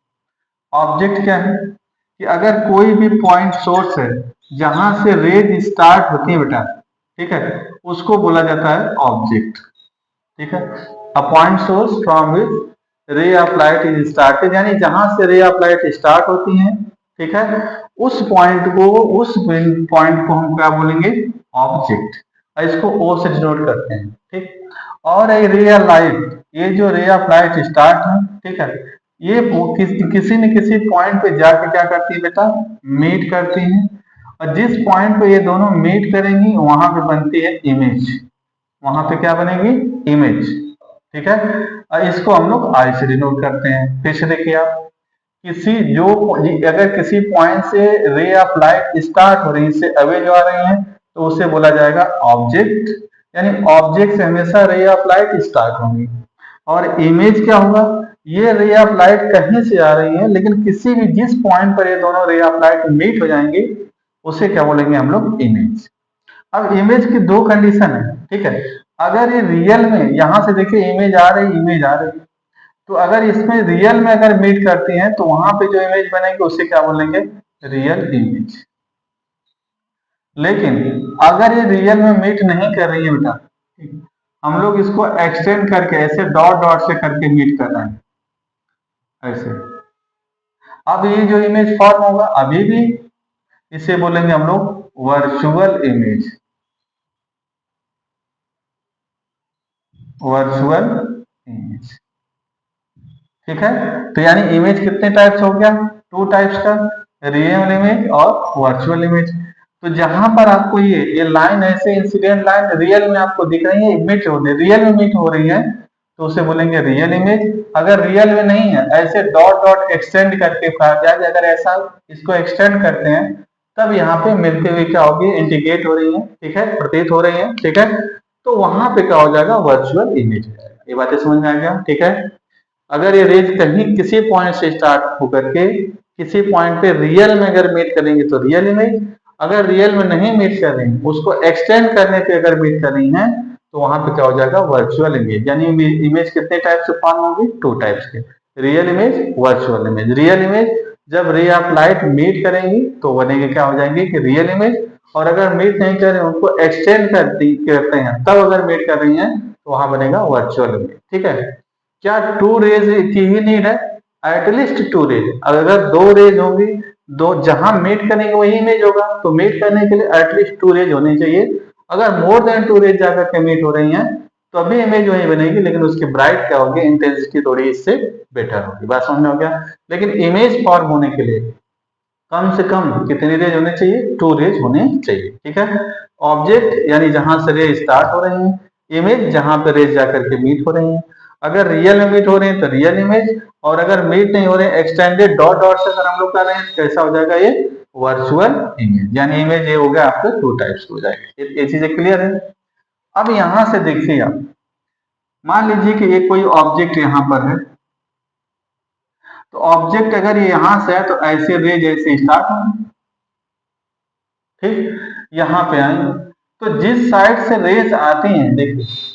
ऑब्जेक्ट क्या है कि अगर कोई भी पॉइंट सोर्स है जहां से रेज स्टार्ट होती है बेटा, ठीक है, उसको बोला जाता है ऑब्जेक्ट, ठीक है। A point source from which ray of light is started, यानी जहां से रे ऑफ लाइट स्टार्ट होती है, ठीक है, उस पॉइंट को हम क्या बोलेंगे, ऑब्जेक्ट। इसको ओ से डिनोट करते हैं, ठीक। और ये रे ऑफ लाइट, ये जो रे ऑफ लाइट स्टार्ट है, ठीक है, ये किसी न किसी पॉइंट पे जाके क्या करती है बेटा, मीट करती है। और जिस पॉइंट पे ये दोनों मीट करेंगी वहां पे बनती है इमेज, वहां पे क्या बनेगी, इमेज, ठीक है। और इसको हम लोग आई से डिनोट करते हैं। फिर से देखिए आप, किसी जो अगर किसी पॉइंट से रे ऑफ लाइट स्टार्ट हो रही है, इससे अवे जो आ रही है, तो उसे बोला जाएगा ऑब्जेक्ट, यानी ऑब्जेक्ट से हमेशा रे ऑफ लाइट स्टार्ट होंगी। और इमेज क्या होगा, ये रे ऑफ लाइट कहीं से आ रही है, लेकिन किसी भी जिस पॉइंट पर ये दोनों रे ऑफ लाइट मीट हो जाएंगे उसे क्या बोलेंगे हम लोग, इमेज। अब इमेज की दो कंडीशन है, ठीक है। अगर ये रियल में, यहां से देखिए इमेज आ रही, इमेज आ रही, तो अगर इसमें रियल में अगर मीट करती हैं तो वहां पे जो इमेज बनेगी उसे क्या बोलेंगे, रियल इमेज। लेकिन अगर ये रियल में मीट नहीं कर रही है बेटा, हम लोग इसको एक्सटेंड करके ऐसे डॉट डॉट से करके मीट कर रहे हैं, ऐसे। अब ये जो इमेज फॉर्म होगा अभी भी इसे बोलेंगे हम लोग वर्चुअल इमेज, वर्चुअल इमेज। ठीक है। तो यानी इमेज कितने टाइप्स हो गया, 2 टाइप्स का, रियल इमेज और वर्चुअल इमेज। तो जहां पर आपको ये लाइन ऐसे इंसिडेंट लाइन रियल में आपको दिख रही है, इमिट हो रही है, रियल में इमिट हो रही है, तो उसे बोलेंगे रियल इमेज। अगर रियल में नहीं है, ऐसे डॉट डॉट एक्सटेंड करके कहा जाए, अगर ऐसा इसको एक्सटेंड करते हैं तब यहाँ पे मिलते हुए क्या होगी, इंडिकेट हो रही है, ठीक है, प्रतीत हो रही है, ठीक है। तो वहां पे क्या हो जाएगा, वर्चुअल इमेज। ये बातें समझ में आ गया, ठीक है। अगर ये रेज कहीं किसी पॉइंट से स्टार्ट होकर के किसी पॉइंट पे रियल में अगर मीट करेंगे तो रियल इमेज, अगर रियल में नहीं मीट कर रही उसको एक्सटेंड करने पे अगर मीट कर रही है तो वहां पे क्या हो जाएगा, वर्चुअल इमेज। यानी इमेज कितने टाइप से फॉर्म होंगे, 2 टाइप्स के, real image, virtual image. Real image जब रे ऑफ लाइट मीट करेंगी तो बनेंगे क्या हो जाएंगे कि रियल इमेज, और अगर मीट नहीं कर रहे उनको एक्सटेंड करते हैं तब अगर मीट कर रही हैं तो वहां बनेगा वर्चुअल इमेज, ठीक है। क्या 2 रेज की ही नीड है, एटलीस्ट 2 रेज। अगर 2 रेज होंगी, दो जहां मीट करेंगे वही इमेज होगा, तो मीट करने के लिए एटलीस्ट 2 रेज होनी चाहिए। अगर मोर देन 2 रेज जाकर के मीट हो रही हैं तो अभी इमेज वही बनेगी, लेकिन उसकी ब्राइट क्या होगी, इंटेंसिटी थोड़ी इससे बेटर होगी। बात समझ में हो गया। लेकिन इमेज फॉर्म होने के लिए कम से कम कितनी रेज होने चाहिए, 2 रेज होने चाहिए, ठीक है। ऑब्जेक्ट यानी जहां से रेज स्टार्ट हो रही है, इमेज जहां पे रेज जाकर के मीट हो रही है। अगर रियल में मीट हो रहे हैं तो रियल इमेज, और अगर मीट नहीं हो रहे हैं एक्सटेंडेड डॉट डॉट से अगर हम लोग कर रहे हैं तो कैसा हो जाएगा, ये वर्चुअल इमेज। यानी इमेज ये हो गया आपके 2 टाइप्स हो जाएगा। ये चीजें क्लियर है। अब यहां से देखिए आप, मान लीजिए कि ये कोई ऑब्जेक्ट यहां पर है, तो ऑब्जेक्ट अगर ये यहां से है तो ऐसे रेज ऐसे स्टार्ट होंगे, ठीक, यहां पे आएंगे। तो जिस साइड से रेज आती हैं, देखिए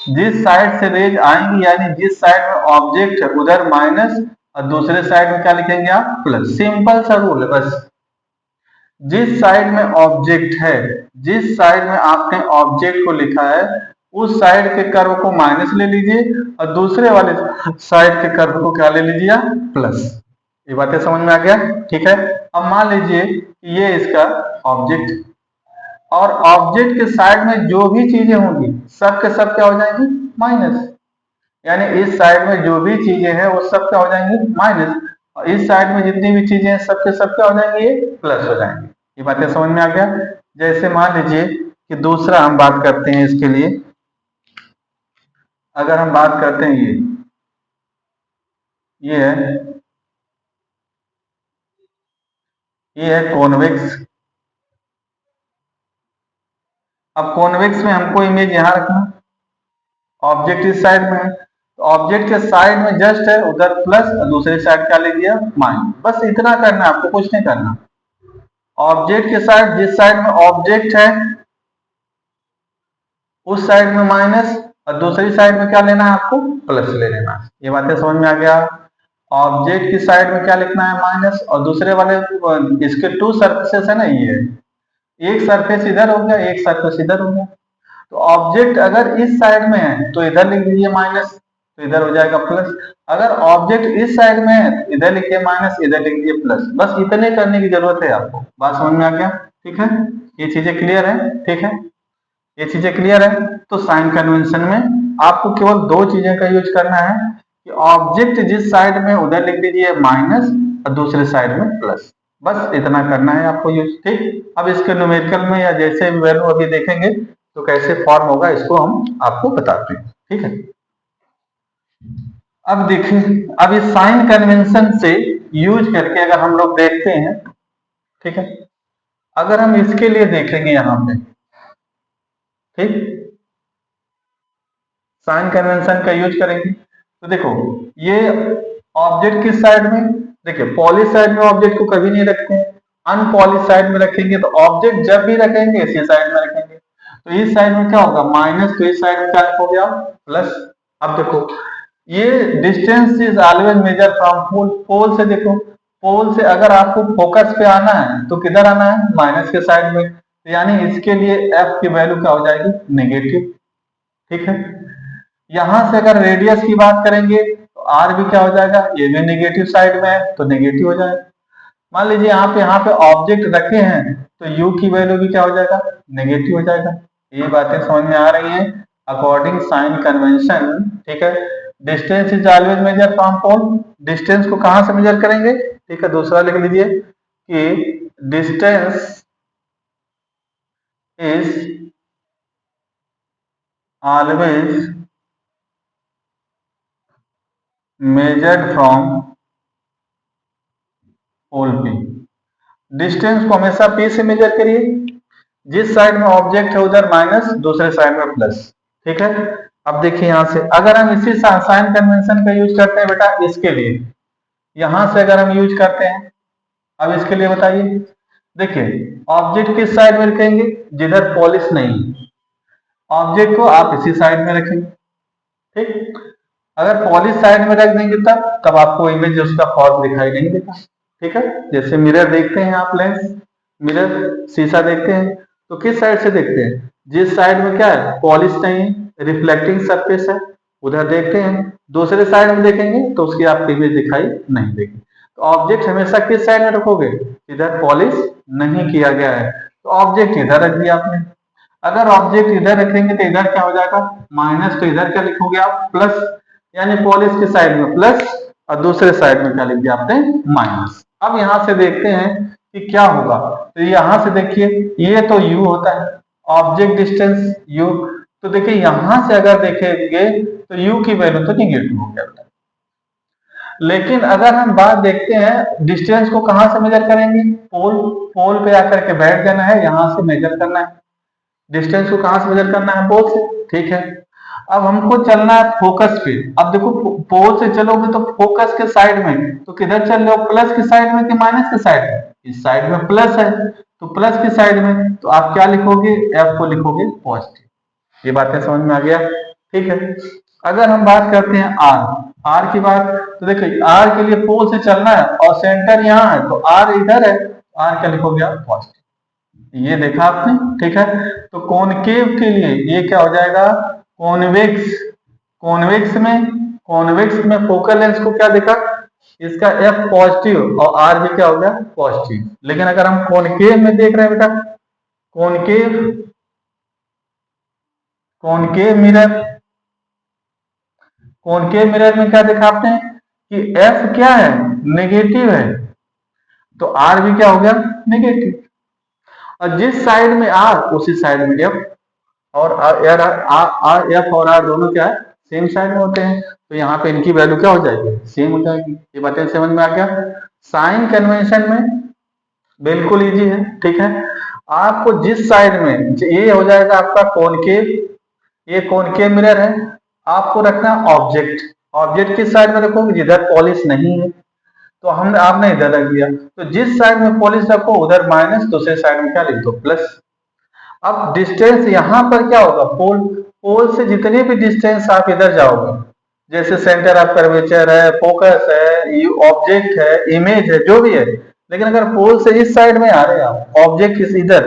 जिस साइड से रेज आएंगी, यानी जिस साइड में ऑब्जेक्ट है उधर माइनस, और दूसरे साइड में क्या लिखेंगे आप, प्लस। सिंपल सा रूल है बस। जिस साइड में ऑब्जेक्ट है, जिस साइड में आपने ऑब्जेक्ट को लिखा है, उस साइड के कर्व को माइनस ले लीजिए, और दूसरे वाले साइड के कर्व को क्या ले लीजिए, प्लस। ये बातें समझ में आ गया, ठीक है। अब मान लीजिए ये इसका ऑब्जेक्ट, और ऑब्जेक्ट के साइड में जो भी चीजें होंगी सब के सब क्या हो जाएंगी, माइनस। यानी इस साइड में जो भी चीजें हैं वो सब क्या हो जाएंगी, माइनस, और इस साइड में जितनी भी चीजें हैं सब के सब क्या हो जाएंगे, ये प्लस हो जाएंगे। ये बातें समझ में आ गया। जैसे मान लीजिए कि दूसरा हम बात करते हैं इसके लिए, अगर हम बात करते हैं ये है, ये है कॉन्वेक्स। अब कॉन्वेक्स में हमको इमेज यहां रखना, ऑब्जेक्ट इस साइड में है, तो ऑब्जेक्ट के साइड में जस्ट है उधर प्लस, और दूसरी साइड क्या ले लिया, माइनस। बस इतना करना है आपको, कुछ नहीं करना। ऑब्जेक्ट के साइड, जिस साइड में ऑब्जेक्ट है उस साइड में माइनस, और दूसरी साइड में क्या लेना है आपको, प्लस ले लेना है। ये बातें समझ में आ गया। ऑब्जेक्ट की साइड में क्या लिखना है, माइनस, और दूसरे वाले इसके 2 सरफेसेस है ना, ये एक सरफेस इधर हो गया, एक सरफेस इधर हो गया। तो ऑब्जेक्ट अगर इस साइड में है तो इधर लिख दीजिए माइनस, तो इधर हो जाएगा प्लस। अगर ऑब्जेक्ट इस साइड में है तो इधर लिखिए माइनस, इधर लिख दीजिए प्लस। बस इतने करने की जरूरत है आपको। बात समझ में आ गया, ठीक है। ये चीजें क्लियर है, ठीक है। ये चीजें क्लियर है। तो साइन कन्वेंशन में आपको केवल 2 चीजें का यूज करना है कि ऑब्जेक्ट जिस साइड में उधर लिख दीजिए माइनस, और दूसरे साइड में प्लस। बस इतना करना है आपको यूज, ठीक। अब इसके न्यूमेरिकल में या जैसे भी वैल्यू अभी देखेंगे तो कैसे फॉर्म होगा इसको हम आपको बताते हैं, ठीक है। अब देखिए, अब इस साइन कन्वेंशन से यूज करके अगर हम लोग देखते हैं, ठीक है, अगर हम इसके लिए देखेंगे यहां पे, ठीक, साइन कन्वेंशन का यूज करेंगे तो देखो ये ऑब्जेक्ट किस साइड में, देखिए पॉलिश साइड में ऑब्जेक्ट को कभी नहीं रखते हैं, अनपॉलिश साइड में रखेंगे। तो ऑब्जेक्ट जब भी रखेंगे इसी साइड में रखेंगे, तो इस साइड में क्या होगा, माइनस, तो इस साइड में क्या लिखोगे आप, प्लस। अब देखो ये distance is always measure from pole, pole से देखो, पोल से अगर आपको फोकस पे आना है तो किधर आना है, माइनस के साइड में। तो यानी इसके लिए एफ की वैल्यू क्या हो जाएगी, नेगेटिव, ठीक है। यहां से अगर रेडियस की बात करेंगे तो आर भी क्या हो जाएगा, ये भी नेगेटिव साइड में है तो नेगेटिव हो जाएगा। मान लीजिए यहाँ पे ऑब्जेक्ट रखे हैं तो यू की वैल्यू भी क्या हो जाएगा, नेगेटिव हो जाएगा। ये बातें समझ में आ रही हैं अकॉर्डिंग साइन कन्वेंशन, ठीक है। Distance is always measure from pole, distance को कहां से मेजर करेंगे, ठीक है। दूसरा लिख लीजिए कि distance is always measured from pole P. Distance को हमेशा पी से मेजर करिए, जिस साइड में ऑब्जेक्ट है उधर माइनस, दूसरे साइड में प्लस, ठीक है। अब देखिए यहां से अगर हम इसी साइन कन्वेंशन का यूज करते हैं बेटा इसके लिए, यहां से अगर हम यूज करते हैं, अब इसके लिए बताइए, देखिए ऑब्जेक्ट किस साइड में रखेंगे, जिधर पॉलिश नहीं है, ऑब्जेक्ट को आप इसी साइड में रखेंगे, ठीक। अगर पॉलिश साइड में रख देंगे तब आपको इमेज उसका फॉर्म दिखाई नहीं देगा, ठीक है। जैसे मिरर देखते हैं आप, लेंस मिरर शीशा देखते हैं तो किस साइड से देखते हैं, जिस साइड में क्या है पॉलिश नहीं है, रिफ्लेक्टिंग सरफेस है, उधर देखते हैं। दूसरे साइड में देखेंगे तो उसकी आपको इमेज दिखाई नहीं देगी। तो ऑब्जेक्ट हमेशा किस साइड में रखोगे, इधर पॉलिश नहीं किया गया है, तो ऑब्जेक्ट इधर रख दिया आपने। अगर ऑब्जेक्ट इधर रखेंगे तो इधर क्या हो जाएगा माइनस, तो इधर क्या लिखोगे आप प्लस, यानी पॉलिश की साइड में प्लस और दूसरे साइड में क्या लिख दिया आपने माइनस। अब यहां से देखते हैं कि क्या होगा, तो यहां से देखिए ये तो u होता है, ऑब्जेक्ट डिस्टेंस u, तो देखिए यहां से अगर देखेंगे तो u की वैल्यू तो निगेटिव हो गया। लेकिन अगर हम बात देखते हैं डिस्टेंस को कहां से मेजर करेंगे, पोल, पोल पे आकर के बैठ जाना है, यहां से मेजर करना है, डिस्टेंस को कहां से मेजर करना है, पोल से, ठीक है। अब हमको चलना है फोकस पे, अब देखो पोल से चलोगे तो फोकस के साइड में, तो किधर चल रहे हो, प्लस की साइड में कि माइनस के साइड में, इस साइड में प्लस है तो प्लस की साइड में, तो आप क्या लिखोगे, एफ को लिखोगे पॉजिटिव। ये बातें समझ में आ गया, ठीक है। अगर हम बात करते हैं आर, आर की बात, तो देखिए आर के लिए पोल से चलना है और सेंटर यहाँ है, तो आर इधर है, आर क्या लिखोगे आप पॉजिटिव। ये देखा आपने, ठीक है। तो कॉनकेव के लिए ये क्या हो जाएगा, कॉन्वेक्स, कॉन्वेक्स में फोकल लेंथ को क्या देखा, इसका एफ पॉजिटिव और आर भी क्या हो गया पॉजिटिव। लेकिन अगर हम कॉनकेव में देख रहे हैं बेटा, concave, concave mirror, concave mirror में क्या देखा आपने कि एफ क्या है नेगेटिव है, तो आर भी क्या हो गया नेगेटिव, और जिस साइड में आर उसी साइड में एफ, और आर एफ और आर दोनों क्या है सेम साइड में होते हैं, तो यहाँ पे इनकी वैल्यू क्या हो जाएगी सेम हो जाएगी। ये बातें समझ में आ गया। साइन कन्वेंशन में बिल्कुल इजी है, ठीक है। आपको जिस साइड में, ये हो जाएगा आपका कॉनकेव, ये कॉनकेव मिरर है, आपको रखना ऑब्जेक्ट, ऑब्जेक्ट किस साइड में रखोगे जिधर पॉलिश नहीं है, तो हमने आपने इधर रख दिया, तो जिस साइड में पॉलिश रखो उधर माइनस, दूसरे साइड में क्या लिख दो प्लस। अब डिस्टेंस यहां पर क्या होगा, पोल, पोल से जितने भी डिस्टेंस आप इधर जाओगे, जैसे सेंटर ऑफ कर्वेचर है, फोकस है, ऑब्जेक्ट है, इमेज है, जो भी है, लेकिन अगर पोल से इस साइड में आ रहे हैं आप, ऑब्जेक्ट इस इधर,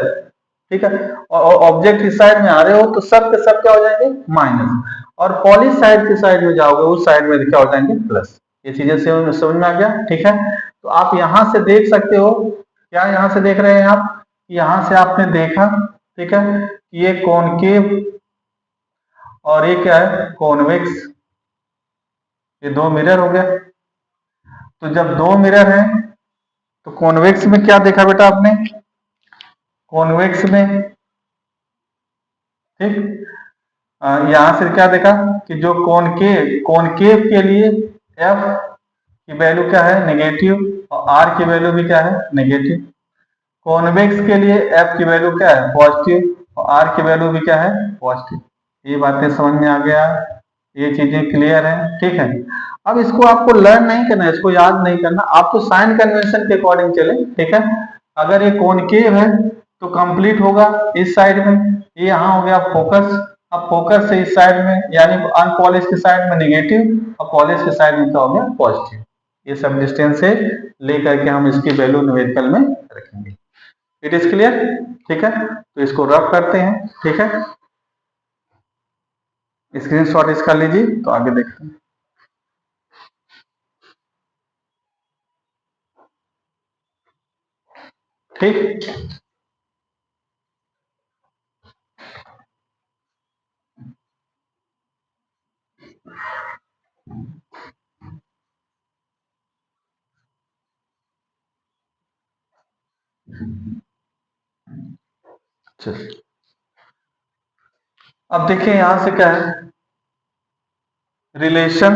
ठीक है, और ऑब्जेक्ट इस साइड में आ रहे हो तो सब के सब क्या हो जाएंगे माइनस, और पॉलिश साइड के साइड में जाओगे उस साइड में क्या हो जाएंगे प्लस। ये चीजें समझ में आ गया, ठीक है। तो आप यहां से देख सकते हो, क्या यहां से देख रहे हैं आप, यहां से आपने देखा, ठीक है, ये कॉनकेव और ये क्या है कॉन्वेक्स, ये दो मिरर हो गया। तो जब दो मिरर हैं तो कॉन्वेक्स में क्या देखा बेटा आपने, कॉन्वेक्स में, ठीक, यहां से क्या देखा कि जो कॉनकेव, कॉनकेव के लिए एफ की वैल्यू क्या है नेगेटिव और आर की वैल्यू भी क्या है नेगेटिव, कॉन्वेक्स के लिए एफ की वैल्यू क्या है पॉजिटिव और आर की वैल्यू भी क्या है पॉजिटिव। ये बातें समझ में आ गया, ये चीजें क्लियर है, ठीक है। अब इसको आपको लर्न नहीं करना है, इसको याद नहीं करना, आपको साइन कन्वेंशन के अकॉर्डिंग चले, ठीक है। अगर ये कॉनकेव है तो कंप्लीट होगा इस साइड में, ये यहाँ हो गया फोकस, अब फोकस से इस साइड में यानी अनपॉलिश के साइड में नेगेटिव और पॉलिश के साइड में क्या हो गया पॉजिटिव। ये सब डिस्टेंस से लेकर के हम इसकी वैल्यू न्यूमेरिकल में रखेंगे। इट इज क्लियर, ठीक है। तो इसको रफ करते हैं, ठीक है, स्क्रीनशॉट इसका लीजिए तो आगे देखते हैं। ठीक, अब देखिए यहां से क्या है, relation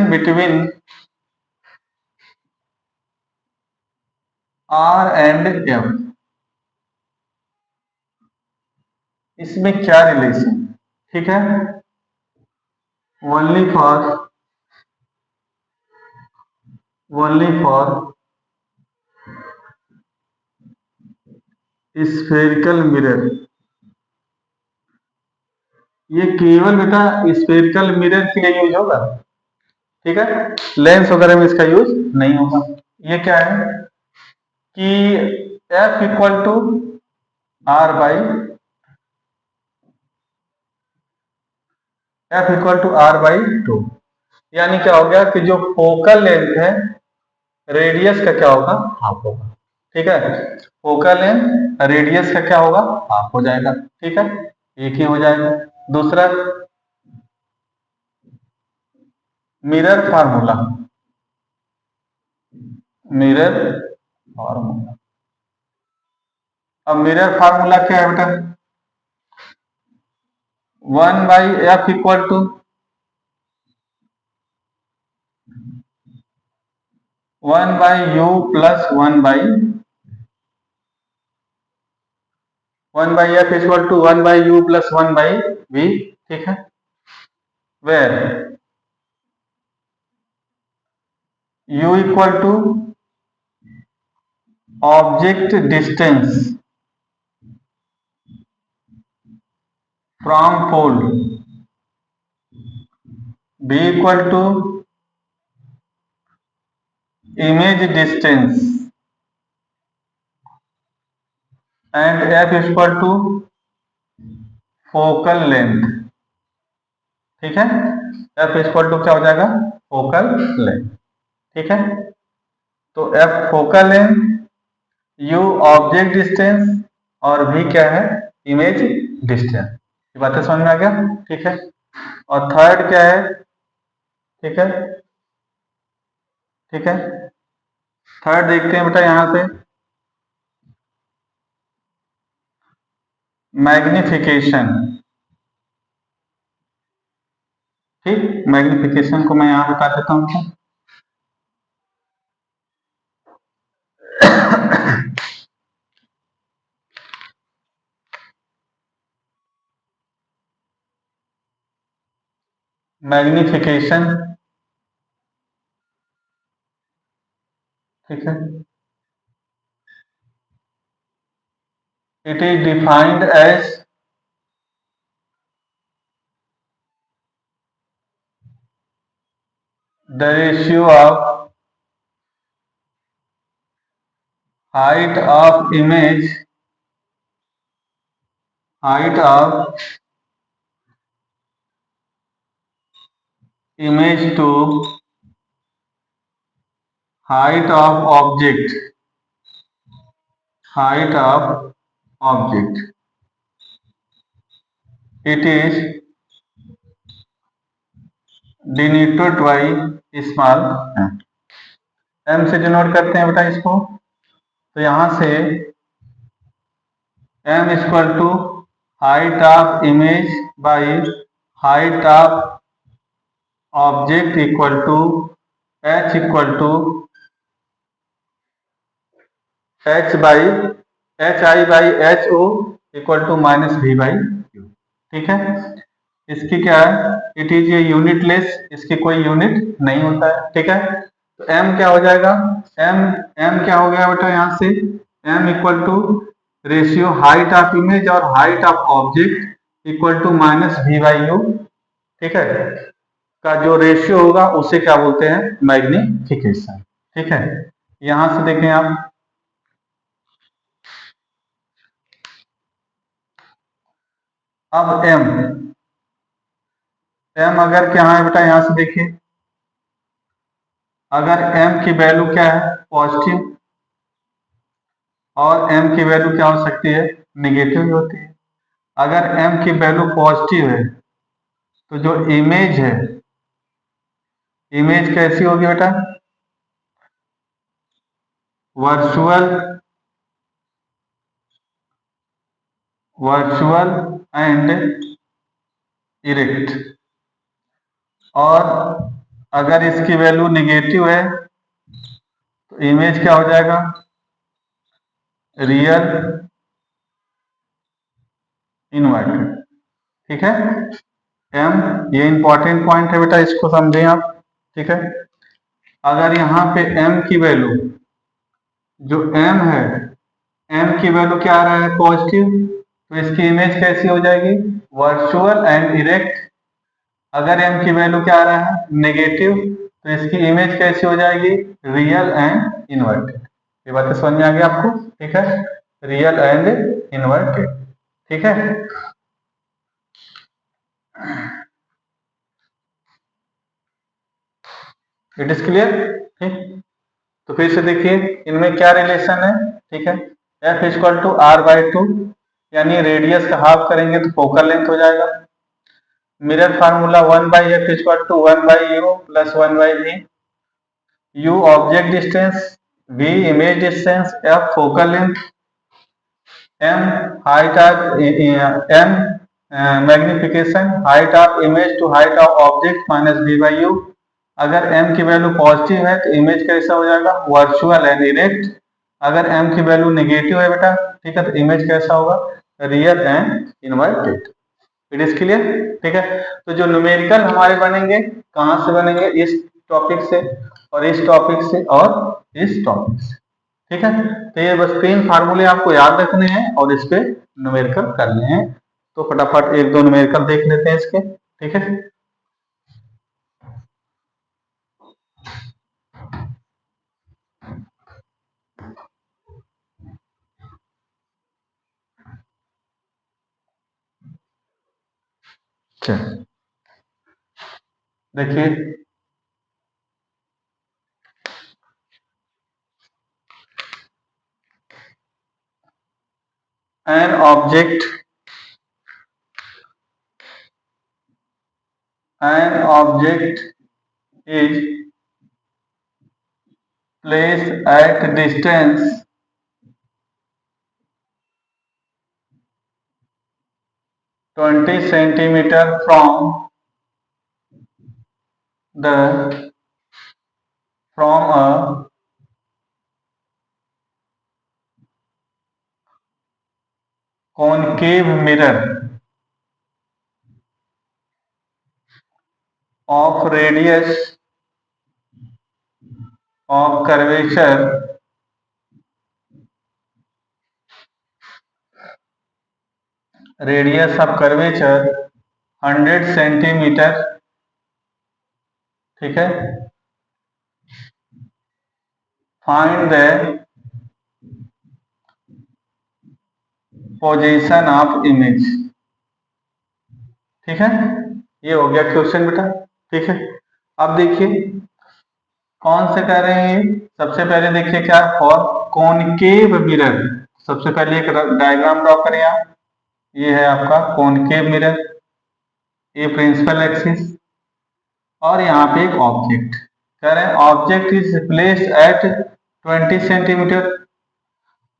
between R and M. इसमें क्या रिलेशन, ठीक है, ओनली फॉर स्फेरिकल मिरर। ये केवल बेटा स्फेरिकल मिरर के लिए यूज होगा, ठीक है, लेंस वगैरह में इसका यूज नहीं होगा। ये क्या है कि F equal to R by two, यानी क्या हो गया कि जो फोकल लेंथ है रेडियस का क्या होगा, हाफ होगा, ठीक है, फोकल लेंथ रेडियस का क्या होगा, हाफ हो जाएगा, ठीक है, एक ही हो जाएगा। दूसरा मिरर फार्मूला, अब मिरर फार्मूला क्या है बेटा, 1/f equal to 1/u plus 1/f equal to 1/u plus 1/v, ठीक है, where u equal to object distance from pole, b equal to image distance and f equal to focal length, ठीक है, f equal to क्या हो जाएगा, focal length, ठीक है, तो f focal length, u object distance और v क्या है, इमेज डिस्टेंस। ये बातें समझ में आ गया, ठीक है, और थर्ड क्या है, ठीक है, ठीक है, थर्ड देखते हैं बेटा यहां से मैग्निफिकेशन, ठीक, मैग्निफिकेशन को मैं यहां बता देता हूं। मैग्निफिकेशन, ठीक है, it is defined as the ratio of height of image to height of object, it is denoted by small m से डिनोट करते हैं बेटा इसको, तो यहां से m equal to height of image by height of object equal to h equal to h by hi by ho equal to minus v by q, ठीक है, इसकी क्या है, इट इज ये यूनिटलेस, इसकी कोई यूनिट नहीं होता है, ठीक है, तो m क्या हो जाएगा, m क्या हो गया बेटा यहां से, m equal to ratio height of image और height of object equal to minus v by u, ठीक है, का जो रेशियो होगा उसे क्या बोलते हैं, मैग्निफिकेशन, ठीक है, यहां से देखें आप, अब m अगर क्या है बेटा यहां से देखिए, अगर m की वैल्यू क्या है, पॉजिटिव, और m की वैल्यू क्या हो सकती है, निगेटिव भी होती है। अगर m की वैल्यू पॉजिटिव है तो जो इमेज है, इमेज कैसी होगी बेटा? Virtual virtual and erect. और अगर इसकी वैल्यू निगेटिव है तो इमेज क्या हो जाएगा? Real inverted. ठीक है, एम, ये इंपॉर्टेंट पॉइंट है बेटा, इसको समझें आप। ठीक है, अगर यहाँ पे एम की वैल्यू, जो एम है, एम की वैल्यू क्या आ रहा है? पॉजिटिव, तो इसकी इमेज कैसी हो जाएगी? Virtual and erect. अगर एम की वैल्यू क्या आ रहा है? नेगेटिव, तो इसकी इमेज कैसी हो जाएगी? Real and inverted. ये बातें समझ में आ गई आपको? ठीक है, रियल एंड इन्वर्टेड। ठीक है, इट इज क्लियर? ठीक, तो फिर से देखिए इनमें क्या रिलेशन है। ठीक है, F equal to R by two, यानी रेडियस का हाफ करेंगे तो फोकल लेंथ हो जाएगा। Mirror formula 1 by F equal to 1 by U plus 1 by V. U object distance, V image distance, F focal length, M height of M magnification, height of image to height of object minus V by U. अगर m की value positive है तो image कैसा हो जाएगा? Virtual and erect. अगर m की value negative है बेटा, ठीक है, तो इमेज कैसा होगा? Real and inverted. It is clear? ठीक है, तो जो न्यूमेरिकल हमारे बनेंगे, कहाँ से बनेंगे? इस टॉपिक से, और इस टॉपिक से, और इस टॉपिक से। ठीक है, तो ये बस 3 फार्मूले आपको याद रखने हैं और इस पे न्यूमेरिकल करने हैं। तो फटाफट एक दो न्यूमेरिकल देख लेते हैं इसके। ठीक है, देखिए an object is placed at distance 20 centimeter the from a concave mirror of radius of curvature radius of curvature 100 centimetre. ठीक है, find the position of image. ठीक है, ये हो गया क्वेश्चन बेटा। ठीक है, अब देखिए कौन से कह रहे हैं। सबसे पहले देखिए क्या, फॉर कॉनकेव मिरर। सबसे पहले एक डायग्राम ड्रॉ करें आप। ये है आपका कॉनकेव मिरर, ये प्रिंसिपल एक्सिस, और यहाँ पे एक ऑब्जेक्ट। कह रहे हैं object is placed at 20 centimetre,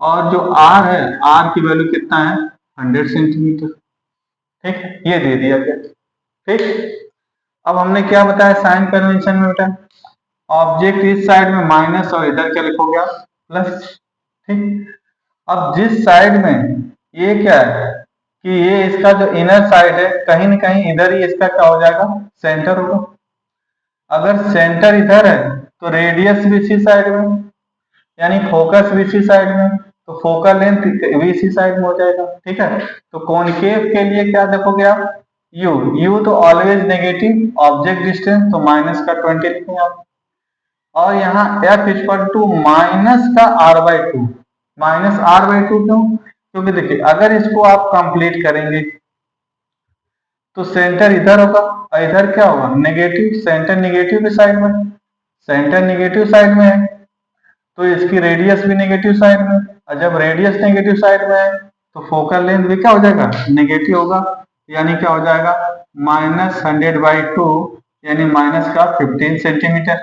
और जो आर है, आर की वैल्यू कितना है? 100 सेंटीमीटर। ठीक, ये दे दिया गया। ठीक, अब हमने क्या बताया साइन कन्वेंशन में बेटा? ऑब्जेक्ट इस साइड में माइनस, और इधर क्या लिखोगे आप? प्लस। ठीक, अब जिस साइड में ये क्या है कि ये इसका जो इनर साइड है, कहीं ना कहीं इधर ही इसका क्या हो जाएगा? सेंटर होगा। अगर सेंटर इधर है तो रेडियस भी इसी साइड में, यानी फोकस भी इसी साइड में, तो फोकल लेंथ भी इसी साइड में हो जाएगा। ठीक है, तो कॉनकेव के लिए क्या देखोगे आप? यू, यू तो ऑलवेज नेगेटिव, ऑब्जेक्ट डिस्टेंस तो माइनस का 20 लिखेंगे आप, और यहाँ एफ इक्वल टू माइनस का R by two. Minus R by two क्यों? क्योंकि देखिए अगर इसको आप कंप्लीट करेंगे तो सेंटर इधर होगा, और इधर क्या होगा? नेगेटिव। सेंटर नेगेटिव की साइड में, सेंटर नेगेटिव साइड में है, तो इसकी रेडियस भी नेगेटिव साइड में, और जब रेडियस नेगेटिव साइड में है तो फोकल लेंथ भी क्या हो जाएगा? नेगेटिव होगा। यानी क्या हो जाएगा -100/2 यानी माइनस का 15 सेंटीमीटर।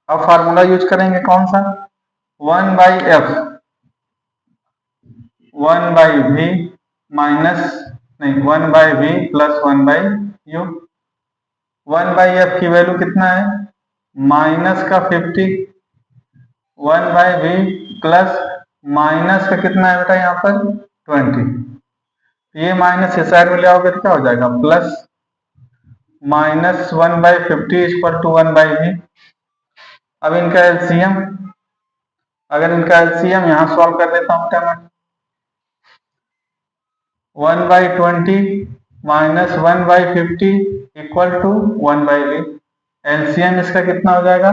अब फार्मूला यूज करेंगे कौन सा, 1/f 1/v माइनस नहीं 1/v प्लस 1/u। 1/f की वैल्यू कितना है माइनस का 50, 1/v प्लस माइनस का कितना है बेटा यहाँ पर 20। ये माइनस इस साइड में ले आओगे तो क्या हो जाएगा प्लस, -1/50 इक्वल टू 1/v। अब इनका एलसीएम, अगर इनका एलसीएम यहाँ सॉल्व कर देता हूँ क्या मैं, 1/20 minus 1/50 equal to 1/v। LCM इसका कितना हो जाएगा,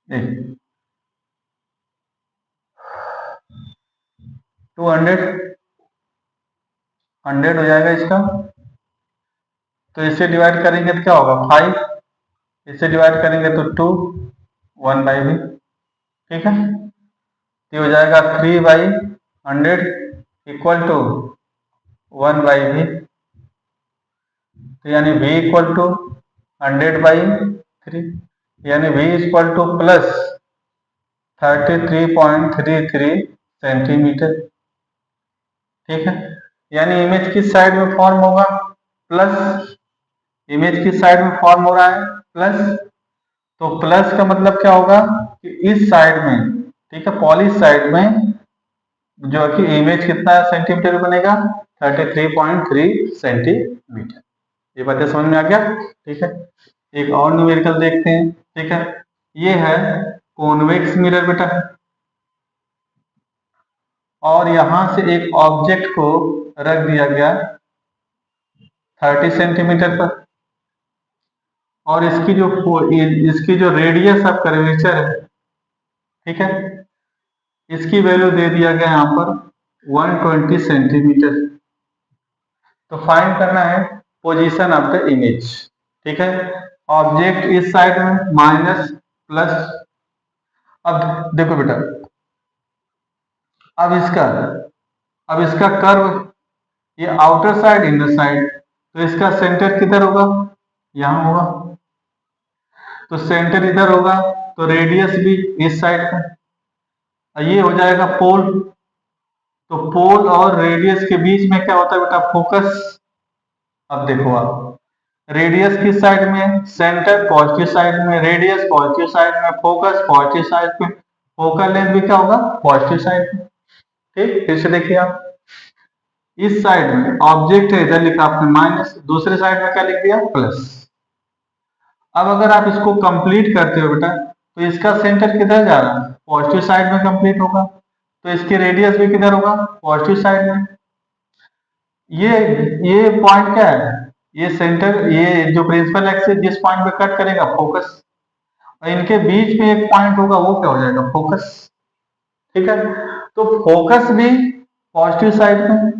देखिए 100 हो जाएगा इसका। तो इसे डिवाइड करेंगे तो क्या होगा 5, इसे डिवाइड करेंगे तो 2, 1/v। ठीक है, ये हो जाएगा 3/100 इक्वल टू 1/v। तो यानी v इक्वल टू 100/3 यानी v equal two plus 33.33 centimetre. ठीक है, यानी इमेज किस साइड में फॉर्म होगा प्लस, इमेज किस साइड में फॉर्म हो रहा है प्लस, तो प्लस का मतलब क्या होगा कि इस साइड में, ठीक है, पॉलिश साइड में जो कि इमेज कितना सेंटीमीटर बनेगा 33.3 सेंटीमीटर। ये बातें समझ में आ गया। ठीक है, एक और न्यूमेरिकल देखते हैं। ठीक है, ये है कॉन्वेक्स मिरर बेटा, और यहां से एक ऑब्जेक्ट को रख दिया गया 30 सेंटीमीटर पर, और इसकी जो रेडियस ऑफ कर्वेचर है, ठीक है, इसकी वैल्यू दे दिया गया यहाँ पर 120 सेंटीमीटर। तो फाइंड करना है पोजीशन ऑफ द इमेज। ठीक है, ऑब्जेक्ट इस साइड में माइनस प्लस। अब देखो बेटा, अब इसका कर्व, ये आउटर साइड इनर साइड, तो इसका सेंटर किधर होगा, यहां होगा। तो सेंटर इधर होगा तो रेडियस भी इस साइड का, ये हो जाएगा पोल। तो पोल और रेडियस के बीच में क्या होता है बेटा फोकस। अब देखो आप, रेडियस किस साइड में, सेंटर पॉजिटिव साइड में, रेडियस पॉजिटिव साइड में, फोकस पॉजिटिव साइड में, फोकल लेंथ भी क्या होगा पॉजिटिव साइड में। ठीक, फिर से देखिए आप, इस साइड में ऑब्जेक्ट है, इधर लिखा आपने माइनस, दूसरे साइड में क्या लिख दिया प्लस। अब अगर आप इसको कंप्लीट करते हो बेटा, तो इसका सेंटर किधर जा रहा है पॉजिटिव साइड में कंप्लीट होगा, तो इसकी रेडियस भी किधर होगा पॉजिटिव साइड में। ये पॉइंट क्या है, ये सेंटर, ये जो प्रिंसिपल एक्सिस जिस पॉइंट पे कट करेगा फोकस, और इनके बीच में एक पॉइंट होगा वो क्या हो जाएगा फोकस। ठीक है, तो फोकस भी पॉजिटिव साइड में,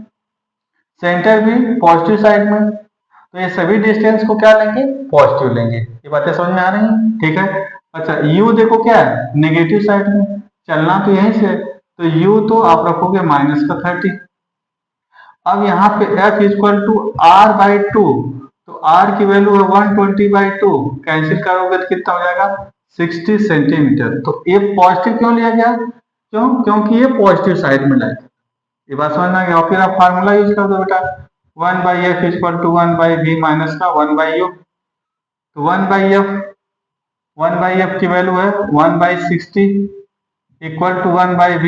सेंटर भी पॉजिटिव साइड में, तो ये सभी डिस्टेंस को क्या लेंगे पॉजिटिव लेंगे। ये बातें समझ में आ रही हैं। ठीक है, अच्छा यू देखो क्या है नेगेटिव साइड में, चलना तो यहीं से, तो यू तो आप रखोगे -30। अब यहाँ पे f इक्वल टू r/2, तो r की वैल्यू है 120/2, कैंसिल करोगे तो कितना हो जाएगा 60 सेंटीमीटर। तो ये पॉजिटिव क्यों लिया गया, क्योंकि ये पॉजिटिव साइड में लाएगा। ये बात समझ में आ गया। और फिर आप फार्मूला यूज कर दो बेटा, 1/f equal to 1/v minus का 1/u। तो 1/f की वैल्यू है 1/60 इक्वल टू 1/v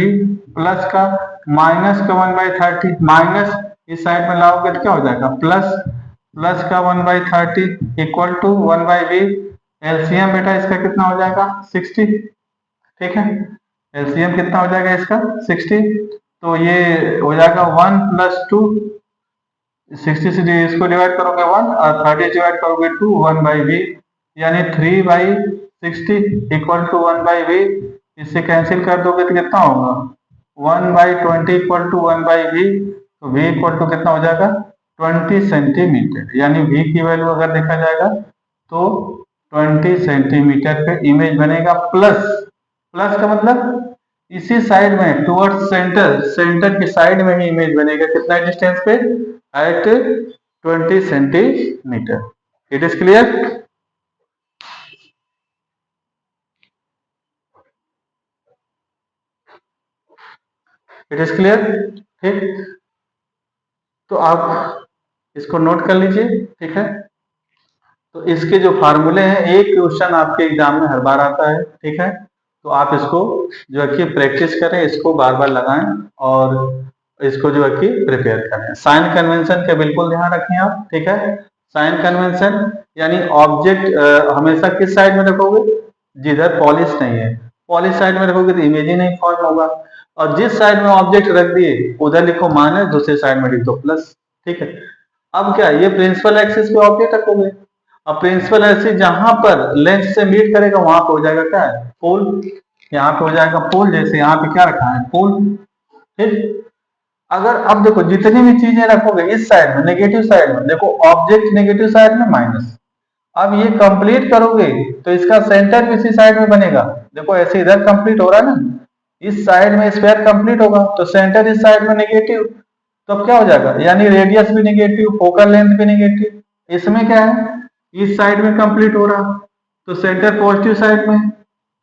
प्लस का माइनस का 1/30, माइनस इस साइड में लाओगे तो क्या हो जाएगा प्लस का 1/30 इक्वल टू 1/v। एलसीएम बेटा इसका कितना हो जाएगा 60। ठीक है, एलसीएम कितना हो जाएगा इसका 60, तो ये हो जाएगा 1 + 2, 60 से इसको डिवाइड करोगे 1 और 30 डिवाइड करोगे 2, 1/v, यानी 3/60 इक्वल टू 1/v। इससे कैंसिल कर दोगे तो कितना होगा 1/20 इक्वल टू 1/v। तो v इक्वल टू कितना हो जाएगा 20 सेंटीमीटर, यानी v की वैल्यू अगर देखा जाएगा तो 20 सेंटीमीटर पे इमेज बनेगा। प्लस प्लस का मतलब इसी साइड में टुवर्ड्स सेंटर, सेंटर की साइड में ही इमेज बनेगा। कितना डिस्टेंस पे? At 20 centimetre. It is clear? It is clear? ठीक, तो आप इसको नोट कर लीजिए, ठीक है। तो इसके जो फार्मूले हैं, एक क्वेश्चन आपके एग्जाम में हर बार आता है, ठीक है। तो आप इसको जो है कि प्रैक्टिस करें, इसको बार बार लगाएं और इसको जो है कि प्रिपेयर करें। साइन कन्वेंशन का बिल्कुल ध्यान रखें आप, ठीक है। साइन कन्वेंशन यानी ऑब्जेक्ट हमेशा किस साइड में रखोगे? जिधर पॉलिश नहीं है। पॉलिश साइड में रखोगे तो इमेज ही नहीं फॉर्म होगा। और जिस साइड में ऑब्जेक्ट रख दिए उधर लिखो माइनस, दूसरे साइड में लिख दो प्लस, ठीक है। अब क्या, ये प्रिंसिपल एक्सिस पे ऑब्जेक्ट रखोगे। अब प्रिंसिपल एक्सिस जहां पर लेंथ से मीट करेगा वहां पे हो जाएगा क्या है? पोल। यहाँ पे हो जाएगा पोल, जैसे यहाँ पे क्या रखा है? पोल। ठीक। अगर अब देखो जितनी भी चीजें रखोगे इस साइड में, नेगेटिव साइड में, देखो ऑब्जेक्ट नेगेटिव साइड में माइनस। अब ये कंप्लीट करोगे तो इसका सेंटर भी इसी साइड में बनेगा। देखो ऐसे इधर कंप्लीट हो रहा है ना, इस साइड में स्क्वायर कंप्लीट होगा तो सेंटर इस साइड में नेगेटिव, तो अब क्या हो जाएगा? यानी रेडियस भी नेगेटिव, फोकल लेंथ भी नेगेटिव। इसमें क्या है, इस साइड में कंप्लीट हो रहा तो सेंटर पॉजिटिव साइड में,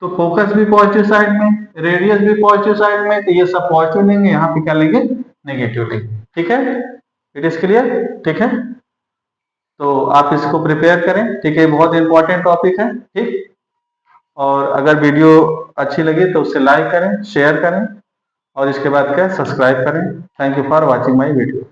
तो फोकस भी पॉजिटिव साइड में, रेडियस भी पॉजिटिव साइड में, तो ये सब पॉजिटिव लेंगे, यहाँ पे क्या लेंगे? नेगेटिव लेंगे, ठीक है। It is clear? ठीक है, तो आप इसको प्रिपेयर करें, ठीक है। बहुत इंपॉर्टेंट टॉपिक है, ठीक। और अगर वीडियो अच्छी लगी तो उसे लाइक करें, शेयर करें और इसके बाद क्या, सब्सक्राइब करें। Thank you for watching my video.